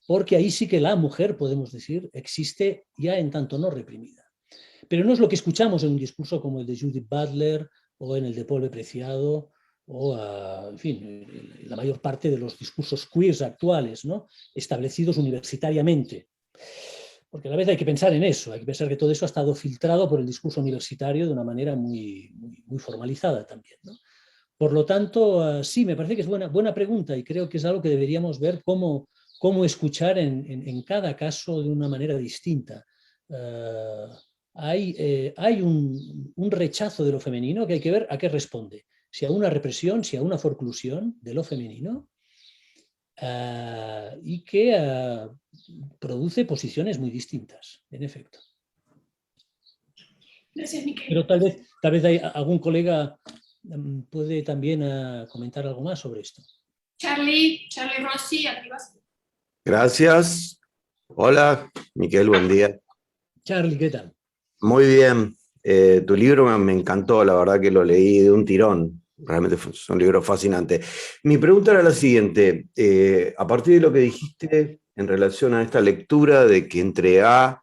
Porque ahí sí que la mujer, podemos decir, existe ya en tanto no reprimida. Pero no es lo que escuchamos en un discurso como el de Judith Butler o en el de Paul B. Preciado o, en fin, la mayor parte de los discursos queers actuales, ¿no?, establecidos universitariamente. Porque a la vez hay que pensar en eso, hay que pensar que todo eso ha estado filtrado por el discurso universitario de una manera muy formalizada también, ¿no? Por lo tanto, sí, me parece que es buena pregunta y creo que es algo que deberíamos ver cómo escuchar en cada caso de una manera distinta. Hay un rechazo de lo femenino que hay que ver a qué responde. Si a una represión, si a una forclusión de lo femenino, y que produce posiciones muy distintas, en efecto. Gracias, Miquel. Pero tal vez hay algún colega puede también comentar algo más sobre esto. Charlie Rossi, aquí vas. Gracias. Hola, Miquel, buen día. Charlie, ¿qué tal? Muy bien. Tu libro me encantó, la verdad que lo leí de un tirón. Realmente es un libro fascinante. Mi pregunta era la siguiente. A partir de lo que dijiste en relación a esta lectura de que entre A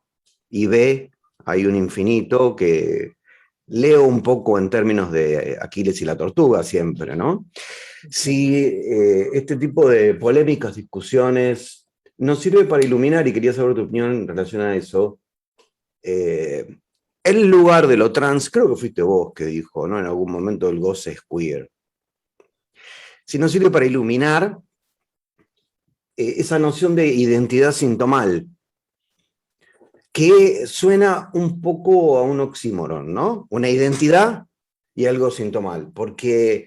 y B hay un infinito, que leo un poco en términos de Aquiles y la tortuga siempre, ¿no? Si este tipo de polémicas, discusiones, nos sirve para iluminar, y quería saber tu opinión en relación a eso, el lugar de lo trans, creo que fuiste vos que dijo, ¿no?, en algún momento, el goce es queer. Si nos sirve para iluminar esa noción de identidad sintomal, que suena un poco a un oxímoron, ¿no? Una identidad y algo sintomal, porque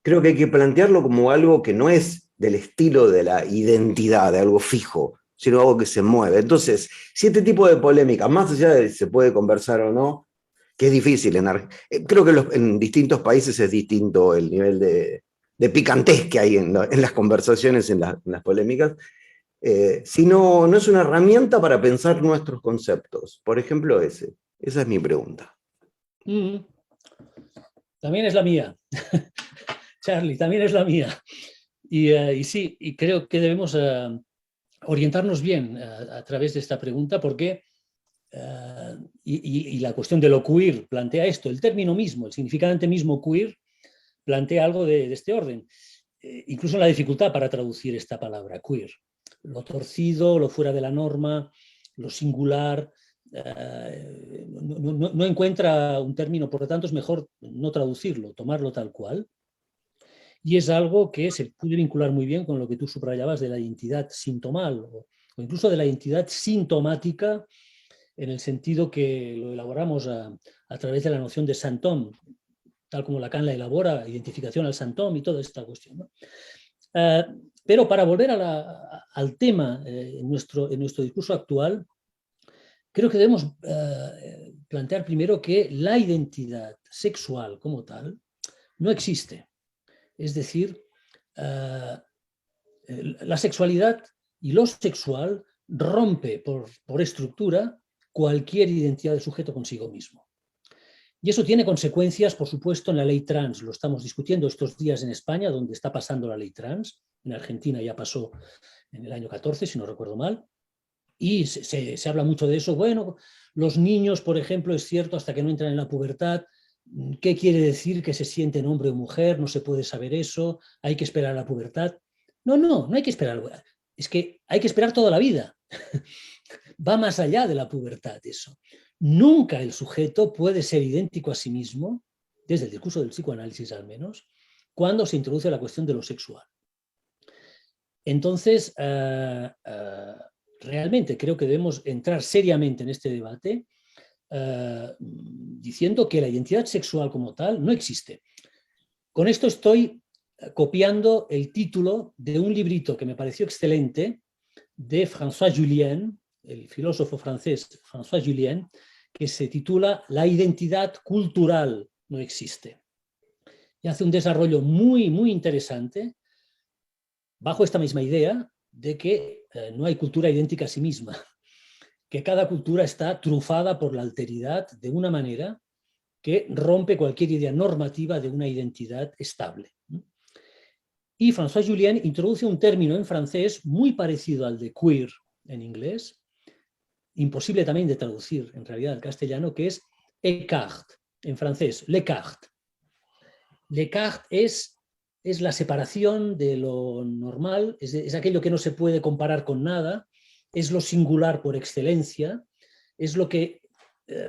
creo que hay que plantearlo como algo que no es del estilo de la identidad, de algo fijo, sino algo que se mueve. Entonces, si este tipo de polémica, más allá de si se puede conversar o no, que es difícil, creo que en distintos países es distinto el nivel de picantez que hay en las conversaciones, en las polémicas, si no es una herramienta para pensar nuestros conceptos. Por ejemplo, esa es mi pregunta. También es la mía. Charlie, también es la mía. Y sí, y creo que debemos orientarnos bien a través de esta pregunta, porque y la cuestión de lo queer plantea esto, el término mismo, el significante mismo queer, plantea algo de este orden, incluso la dificultad para traducir esta palabra, queer. Lo torcido, lo fuera de la norma, lo singular, no encuentra un término, por lo tanto es mejor no traducirlo, tomarlo tal cual. Y es algo que se puede vincular muy bien con lo que tú subrayabas de la identidad sintomal o incluso de la identidad sintomática, en el sentido que lo elaboramos a través de la noción de symptôme, tal como Lacan la elabora, identificación al symptôme y toda esta cuestión, ¿no? Pero para volver al tema en nuestro discurso actual, creo que debemos plantear primero que la identidad sexual como tal no existe. Es decir, la sexualidad y lo sexual rompe por estructura cualquier identidad de sujeto consigo mismo. Y eso tiene consecuencias, por supuesto, en la ley trans. Lo estamos discutiendo estos días en España, donde está pasando la ley trans. en Argentina ya pasó en el año 14, si no recuerdo mal, y se habla mucho de eso. Bueno, los niños, por ejemplo, es cierto, hasta que no entran en la pubertad, ¿qué quiere decir que se sienten hombre o mujer? No se puede saber eso, hay que esperar a la pubertad. No hay que esperar, es que hay que esperar toda la vida. Va más allá de la pubertad eso. Nunca el sujeto puede ser idéntico a sí mismo, desde el discurso del psicoanálisis al menos, cuando se introduce la cuestión de lo sexual. Entonces, realmente creo que debemos entrar seriamente en este debate diciendo que la identidad sexual como tal no existe. Con esto estoy copiando el título de un librito que me pareció excelente de François Julien, el filósofo francés François Julien, que se titula La identidad cultural no existe. Y hace un desarrollo muy, muy interesante bajo esta misma idea de que no hay cultura idéntica a sí misma, que cada cultura está trufada por la alteridad de una manera que rompe cualquier idea normativa de una identidad estable. Y François Julien introduce un término en francés muy parecido al de queer en inglés, imposible también de traducir en realidad al castellano, que es écart, en francés, l'écart. L'écart es la separación de lo normal, es aquello que no se puede comparar con nada, es lo singular por excelencia, es lo que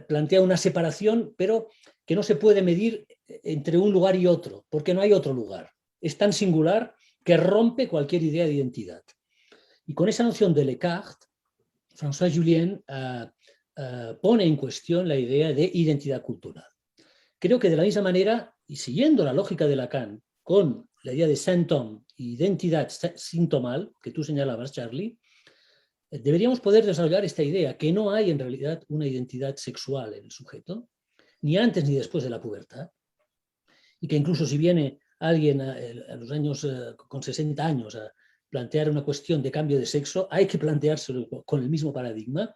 plantea una separación, pero que no se puede medir entre un lugar y otro, porque no hay otro lugar. Es tan singular que rompe cualquier idea de identidad. Y con esa noción de l'écart, François Julien pone en cuestión la idea de identidad cultural. Creo que de la misma manera, y siguiendo la lógica de Lacan, con la idea de symptôme, identidad sintomal, que tú señalabas, Charlie, deberíamos poder desarrollar esta idea, que no hay en realidad una identidad sexual en el sujeto, ni antes ni después de la pubertad, y que incluso si viene alguien a los años, con 60 años, a plantear una cuestión de cambio de sexo, hay que planteárselo con el mismo paradigma.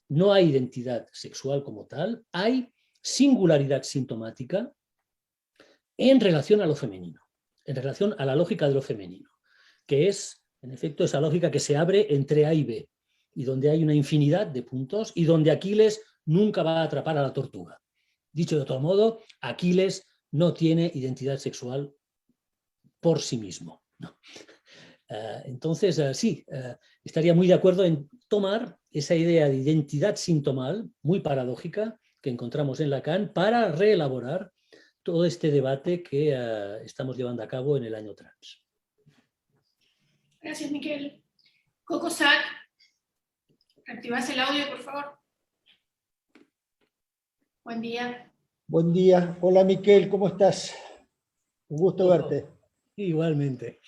No hay identidad sexual como tal, hay singularidad sintomática en relación a lo femenino, en relación a la lógica de lo femenino, que es, en efecto, esa lógica que se abre entre A y B, y donde hay una infinidad de puntos, y donde Aquiles nunca va a atrapar a la tortuga. Dicho de otro modo, Aquiles no tiene identidad sexual por sí mismo, ¿no? Entonces, sí, estaría muy de acuerdo en tomar esa idea de identidad sintomal, muy paradójica, que encontramos en Lacan, para reelaborar todo este debate que estamos llevando a cabo en el año trans. Gracias, Miquel. Coco Sac, activás el audio, por favor. Buen día. Buen día. Hola, Miquel, ¿cómo estás? Un gusto verte. Igualmente.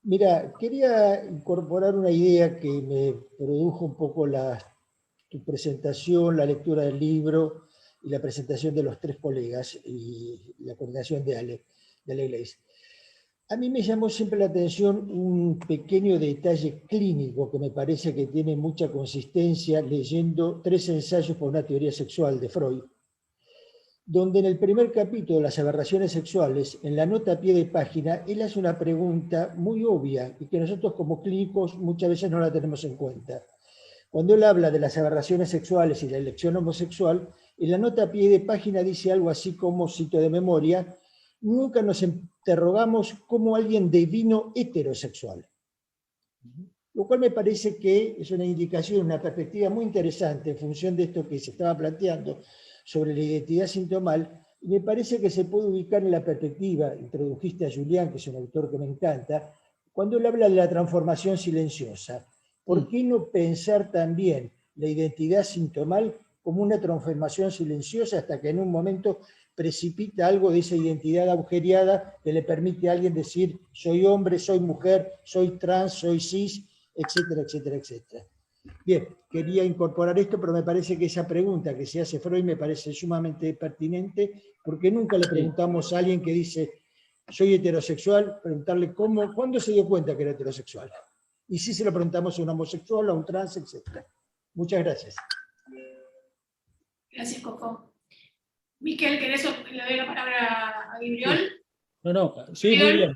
Mira, quería incorporar una idea que me produjo un poco tu presentación, la lectura del libro y la presentación de los tres colegas y la coordinación de Ale Iglesia. A mí me llamó siempre la atención un pequeño detalle clínico que me parece que tiene mucha consistencia leyendo 3 ensayos por una teoría sexual de Freud, donde en el primer capítulo, las aberraciones sexuales, en la nota a pie de página, él hace una pregunta muy obvia y que nosotros como clínicos muchas veces no la tenemos en cuenta. Cuando él habla de las aberraciones sexuales y la elección homosexual, en la nota a pie de página dice algo así como, cito de memoria, nunca nos interrogamos como alguien devino heterosexual. Lo cual me parece que es una indicación, una perspectiva muy interesante en función de esto que se estaba planteando sobre la identidad sintomal, y me parece que se puede ubicar en la perspectiva, introdujiste a Julián, que es un autor que me encanta, cuando él habla de la transformación silenciosa. ¿Por qué no pensar también la identidad sintomal como una transformación silenciosa hasta que en un momento precipita algo de esa identidad agujereada que le permite a alguien decir soy hombre, soy mujer, soy trans, soy cis, etcétera, etcétera, etcétera? Bien, quería incorporar esto, pero me parece que esa pregunta que se hace Freud me parece sumamente pertinente, porque nunca le preguntamos a alguien que dice soy heterosexual, preguntarle cuándo se dio cuenta que era heterosexual. Y si se lo preguntamos a un homosexual, a un trans, etc. Muchas gracias. Gracias, Coco. Miquel, ¿querés le doy la palabra a Guibriol? No, sí, muy bien.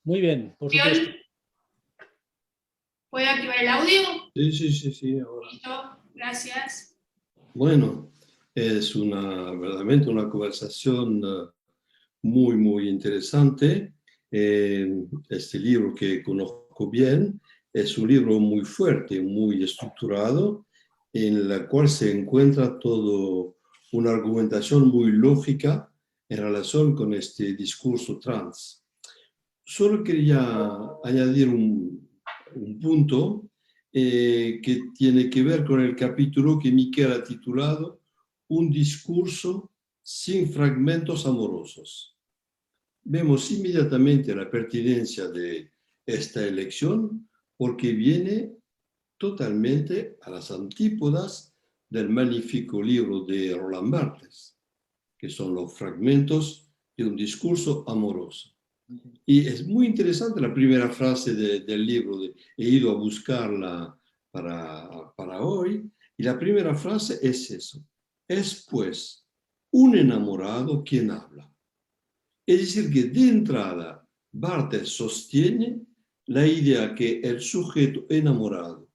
Muy bien, por supuesto. ¿Puede activar el audio? Sí, ahora. Listo, gracias. Bueno, es verdaderamente una conversación muy, muy interesante. Este libro que conozco bien es un libro muy fuerte, muy estructurado, en la cual se encuentra todo una argumentación muy lógica en relación con este discurso trans. Solo quería añadir un punto que tiene que ver con el capítulo que Miquel ha titulado Un discurso sin fragmentos amorosos. Vemos inmediatamente la pertinencia de esta elección porque viene totalmente a las antípodas del magnífico libro de Roland Barthes, que son los fragmentos de un discurso amoroso. Y es muy interesante la primera frase del libro, he ido a buscarla para hoy, y la primera frase es eso: es pues un enamorado quien habla. Es decir, que de entrada Barthes sostiene la idea que el sujeto enamorado,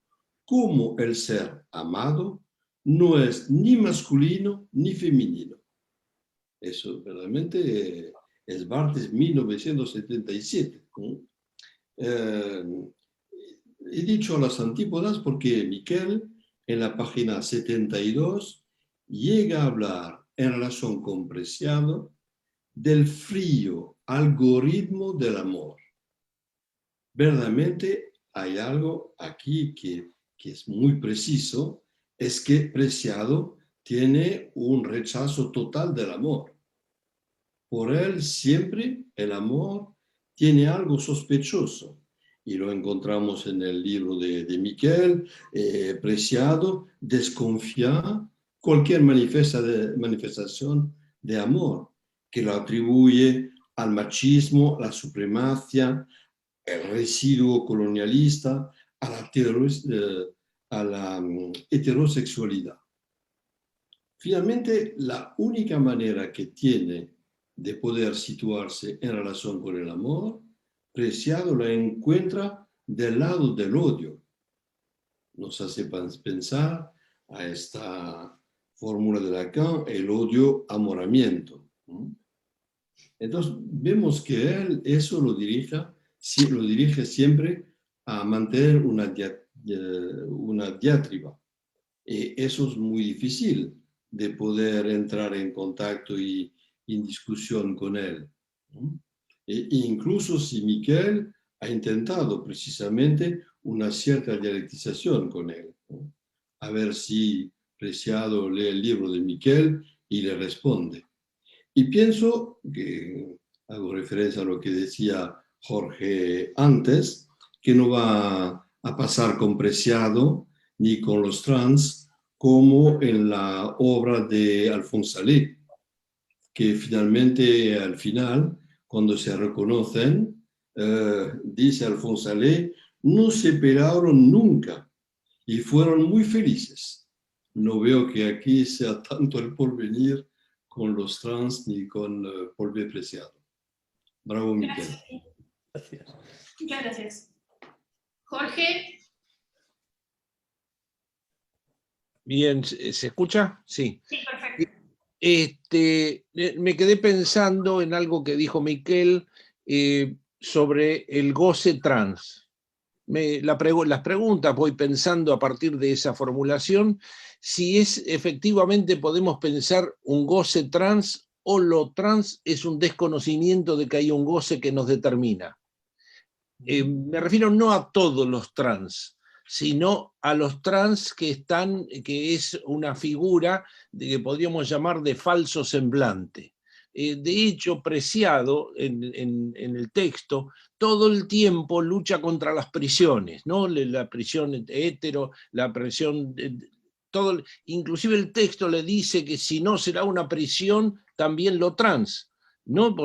como el ser amado, no es ni masculino ni femenino. Eso verdaderamente es Barthes 1977. He dicho a las antípodas porque Miquel, en la página 72, llega a hablar en relación con Preciado del frío algoritmo del amor. Verdaderamente hay algo aquí que es muy preciso, es que Preciado tiene un rechazo total del amor. Por él siempre el amor tiene algo sospechoso, y lo encontramos en el libro de Miquel. Preciado desconfía cualquier manifestación de amor, que lo atribuye al machismo, a la supremacia, el residuo colonialista, a la heterosexualidad. Finalmente, la única manera que tiene de poder situarse en relación con el amor, Preciado la encuentra del lado del odio. Nos hace pensar a esta fórmula de Lacan, el odio-amoramiento. Entonces, vemos que él eso lo dirige siempre a mantener una diatriba. Y eso es muy difícil de poder entrar en contacto y en discusión con él. E incluso si Miquel ha intentado precisamente una cierta dialectización con él. A ver si Preciado lee el libro de Miquel y le responde. Y pienso que, hago referencia a lo que decía Jorge antes, que no va a pasar con Preciado ni con los trans como en la obra de Alphonse Allais, que finalmente al final, cuando se reconocen, dice Alphonse Allais, no se separaron nunca y fueron muy felices. No veo que aquí sea tanto el porvenir con los trans ni con Paul B. Preciado. Bravo, Miquel. Gracias. Muchas gracias. Jorge. Bien, ¿se escucha? Sí. Sí, perfecto. Me quedé pensando en algo que dijo Miquel sobre el goce trans. Las preguntas voy pensando a partir de esa formulación, si efectivamente podemos pensar un goce trans o lo trans es un desconocimiento de que hay un goce que nos determina. Me refiero no a todos los trans, sino a los trans que es una figura que podríamos llamar de falso semblante. De hecho, Preciado en el texto todo el tiempo lucha contra las prisiones, ¿no? La prisión hetero, la prisión, inclusive el texto le dice que si no será una prisión, también lo trans, ¿no?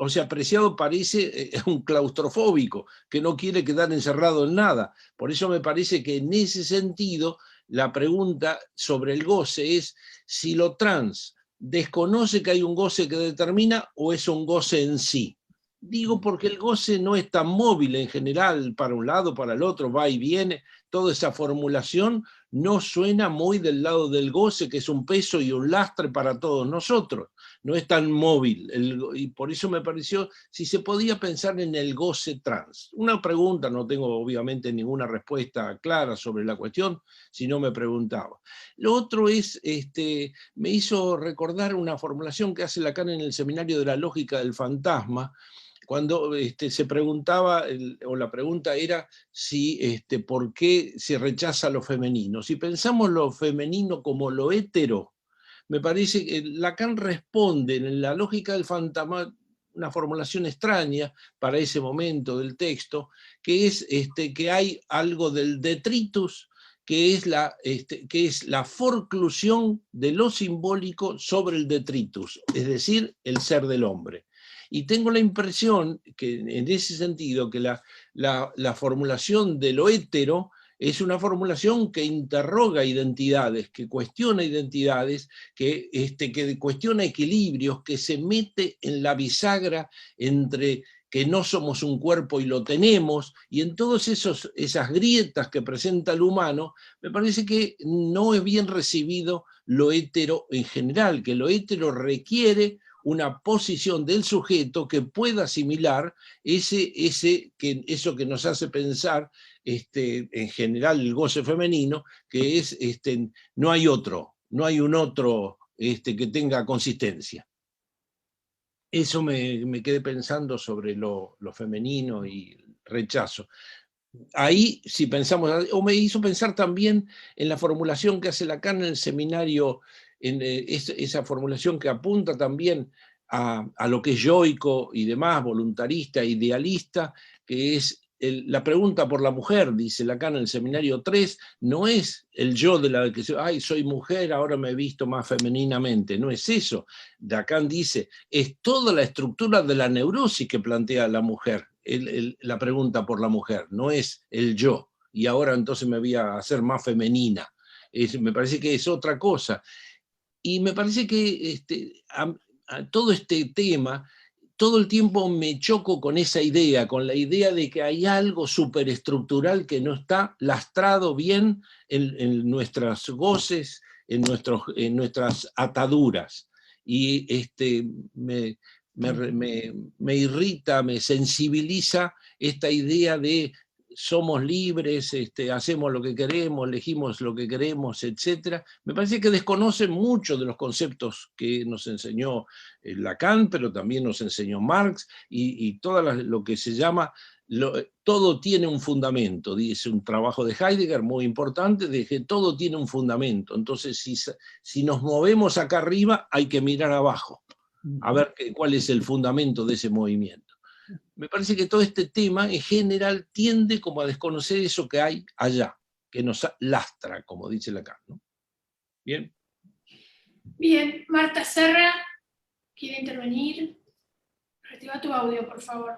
O sea, Preciado parece un claustrofóbico, que no quiere quedar encerrado en nada. Por eso me parece que en ese sentido la pregunta sobre el goce es si lo trans desconoce que hay un goce que determina o es un goce en sí. Digo porque el goce no es tan móvil en general, para un lado, para el otro, va y viene. Toda esa formulación no suena muy del lado del goce, que es un peso y un lastre para todos nosotros. No es tan móvil. Y por eso me pareció si se podía pensar en el goce trans. Una pregunta, no tengo obviamente ninguna respuesta clara sobre la cuestión, si no me preguntaba. Lo otro es, me hizo recordar una formulación que hace Lacan en el Seminario de la Lógica del Fantasma, cuando se preguntaba, o la pregunta era, ¿por qué se rechaza lo femenino? Si pensamos lo femenino como lo hétero, me parece que Lacan responde en la lógica del fantasma una formulación extraña para ese momento del texto, que es que hay algo del detritus, que es la forclusión de lo simbólico sobre el detritus, es decir, el ser del hombre. Y tengo la impresión que en ese sentido que la formulación de lo hétero es una formulación que interroga identidades, que cuestiona identidades, que cuestiona equilibrios, que se mete en la bisagra entre que no somos un cuerpo y lo tenemos, y en todas esas grietas que presenta el humano, me parece que no es bien recibido lo hétero en general, que lo hétero requiere una posición del sujeto que pueda asimilar eso que nos hace pensar en general el goce femenino, que es no hay un otro que tenga consistencia. Eso me quedé pensando sobre lo femenino y rechazo. Ahí, si pensamos, o me hizo pensar también en la formulación que hace Lacan en el seminario, en esa formulación que apunta también a lo que es yoico y demás, voluntarista, idealista, que es la pregunta por la mujer, dice Lacan en el seminario 3, no es el yo de la que soy mujer, ahora me he visto más femeninamente, no es eso. Lacan dice, es toda la estructura de la neurosis que plantea la mujer, la pregunta por la mujer, no es el yo, y ahora entonces me voy a hacer más femenina. Me parece que es otra cosa. Y me parece que a todo este tema, todo el tiempo me choco con esa idea, con la idea de que hay algo superestructural que no está lastrado bien en nuestros goces, en nuestras ataduras. Y me irrita, me sensibiliza esta idea de somos libres, hacemos lo que queremos, elegimos lo que queremos, etc. Me parece que desconocen mucho de los conceptos que nos enseñó Lacan, pero también nos enseñó Marx, y todo lo que se llama, todo tiene un fundamento, dice un trabajo de Heidegger muy importante, de que todo tiene un fundamento. Entonces, si nos movemos acá arriba, hay que mirar abajo, a ver cuál es el fundamento de ese movimiento. Me parece que todo este tema en general tiende como a desconocer eso que hay allá, que nos lastra, como dice Lacan, ¿no? ¿Bien? Bien, Marta Serra, ¿quiere intervenir? Reactiva tu audio, por favor.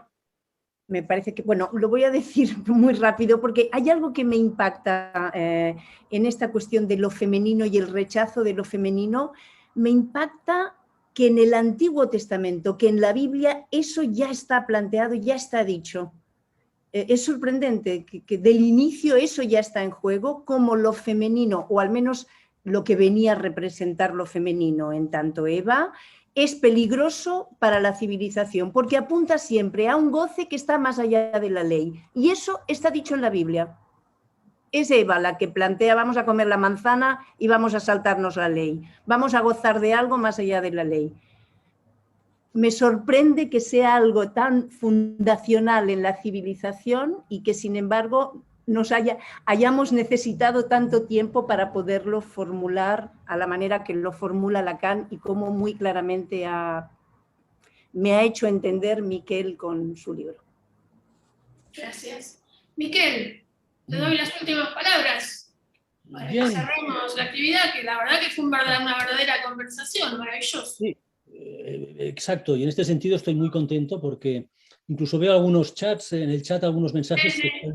Me parece que, bueno, lo voy a decir muy rápido porque hay algo que me impacta en esta cuestión de lo femenino y el rechazo de lo femenino. Me impacta que en el Antiguo Testamento, que en la Biblia, eso ya está planteado, ya está dicho. Es sorprendente que del inicio eso ya está en juego, como lo femenino, o al menos lo que venía a representar lo femenino en tanto Eva, es peligroso para la civilización, porque apunta siempre a un goce que está más allá de la ley. Y eso está dicho en la Biblia. Es Eva la que plantea, vamos a comer la manzana y vamos a saltarnos la ley. Vamos a gozar de algo más allá de la ley. Me sorprende que sea algo tan fundacional en la civilización y que, sin embargo, hayamos necesitado tanto tiempo para poderlo formular a la manera que lo formula Lacan y como muy claramente me ha hecho entender Miquel con su libro. Gracias. Miquel, te doy las últimas palabras para que cerremos la actividad, que la verdad que fue una verdadera conversación, maravilloso. Sí, exacto, y en este sentido estoy muy contento porque incluso veo algunos chats, en el chat algunos mensajes que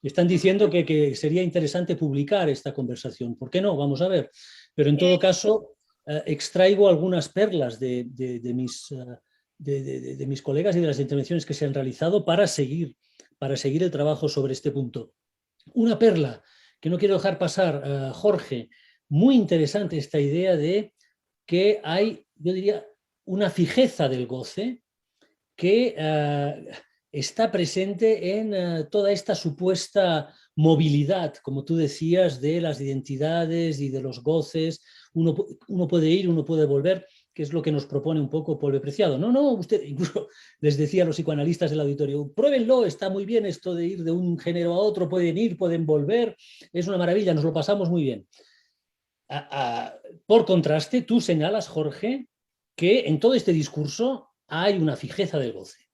están diciendo que sería interesante publicar esta conversación. ¿Por qué no? Vamos a ver. Pero en todo caso, extraigo algunas perlas de de mis colegas y de las intervenciones que se han realizado para seguir el trabajo sobre este punto. Una perla que no quiero dejar pasar, Jorge, muy interesante esta idea de que hay, yo diría, una fijeza del goce que está presente en toda esta supuesta movilidad, como tú decías, de las identidades y de los goces. Uno puede ir, uno puede volver, que es lo que nos propone un poco Polve Preciado. No, usted, incluso les decía a los psicoanalistas del auditorio, pruébenlo, está muy bien esto de ir de un género a otro, pueden ir, pueden volver, es una maravilla, nos lo pasamos muy bien. Por contraste, tú señalas, Jorge, que en todo este discurso hay una fijeza del goce.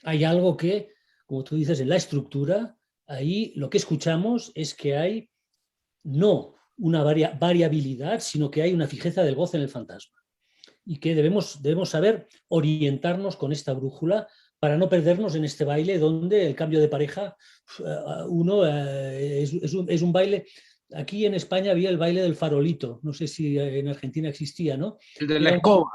Hay algo que, como tú dices, en la estructura, ahí lo que escuchamos es que hay no una variabilidad, sino que hay una fijeza del goce en el fantasma. Y que debemos saber orientarnos con esta brújula para no perdernos en este baile donde el cambio de pareja, es un baile. Aquí en España había el baile del farolito, no sé si en Argentina existía, ¿no? El de la escoba.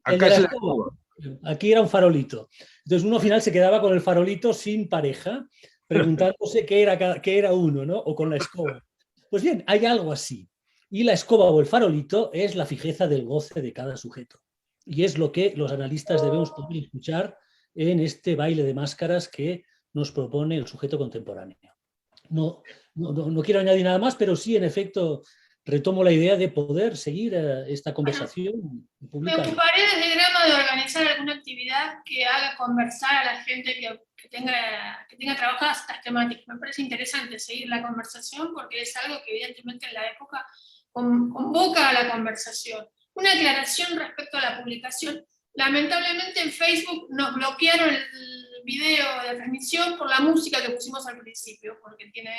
Acá es la escoba. Aquí era un farolito. Entonces uno al final se quedaba con el farolito sin pareja, preguntándose qué era uno, ¿no? O con la escoba. Pues bien, hay algo así. Y la escoba o el farolito es la fijeza del goce de cada sujeto. Y es lo que los analistas debemos poder escuchar en este baile de máscaras que nos propone el sujeto contemporáneo. No quiero añadir nada más, pero sí, en efecto, retomo la idea de poder seguir esta conversación. Me ocuparé desde Grama de organizar alguna actividad que haga conversar a la gente que tenga trabajadas estas temáticas. Me parece interesante seguir la conversación porque es algo que evidentemente en la época convoca a la conversación. Una aclaración respecto a la publicación. Lamentablemente en Facebook nos bloquearon el video de transmisión por la música que pusimos al principio, porque tiene...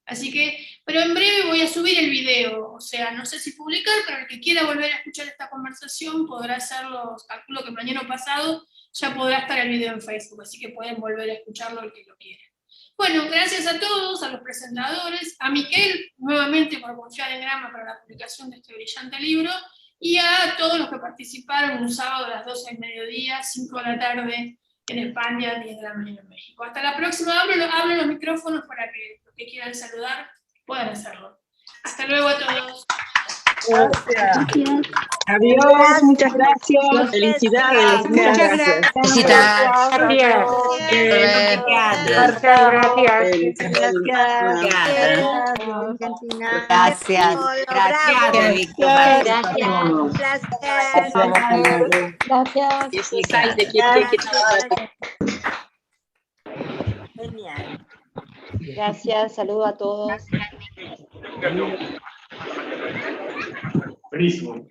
Así que, pero en breve voy a subir el video, o sea, no sé si publicar, pero el que quiera volver a escuchar esta conversación podrá hacerlo, calculo que mañana o pasado ya podrá estar el video en Facebook, así que pueden volver a escucharlo el que lo quiera. Bueno, gracias a todos, a los presentadores, a Miquel, nuevamente por confiar en Grama para la publicación de este brillante libro, y a todos los que participaron un sábado a las 12 del mediodía, 5 de la tarde en España, 10 de la mañana en México. Hasta la próxima, abro los micrófonos para que los que quieran saludar puedan hacerlo. Hasta luego a todos. Gracias. Adiós, muchas gracias. Felicidades. Muchas gracias. Felicidades. Gracias. Genial. Gracias, saludo a todos. Buenísimo.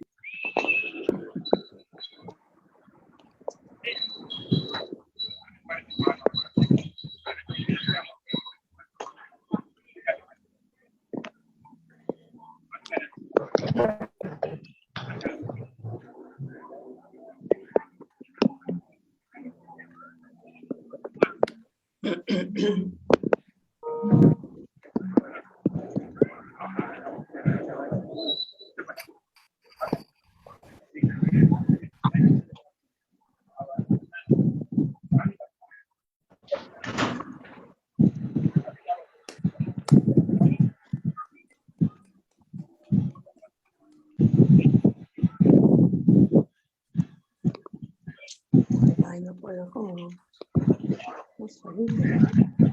Ay, no puedo, ¿cómo? No sé.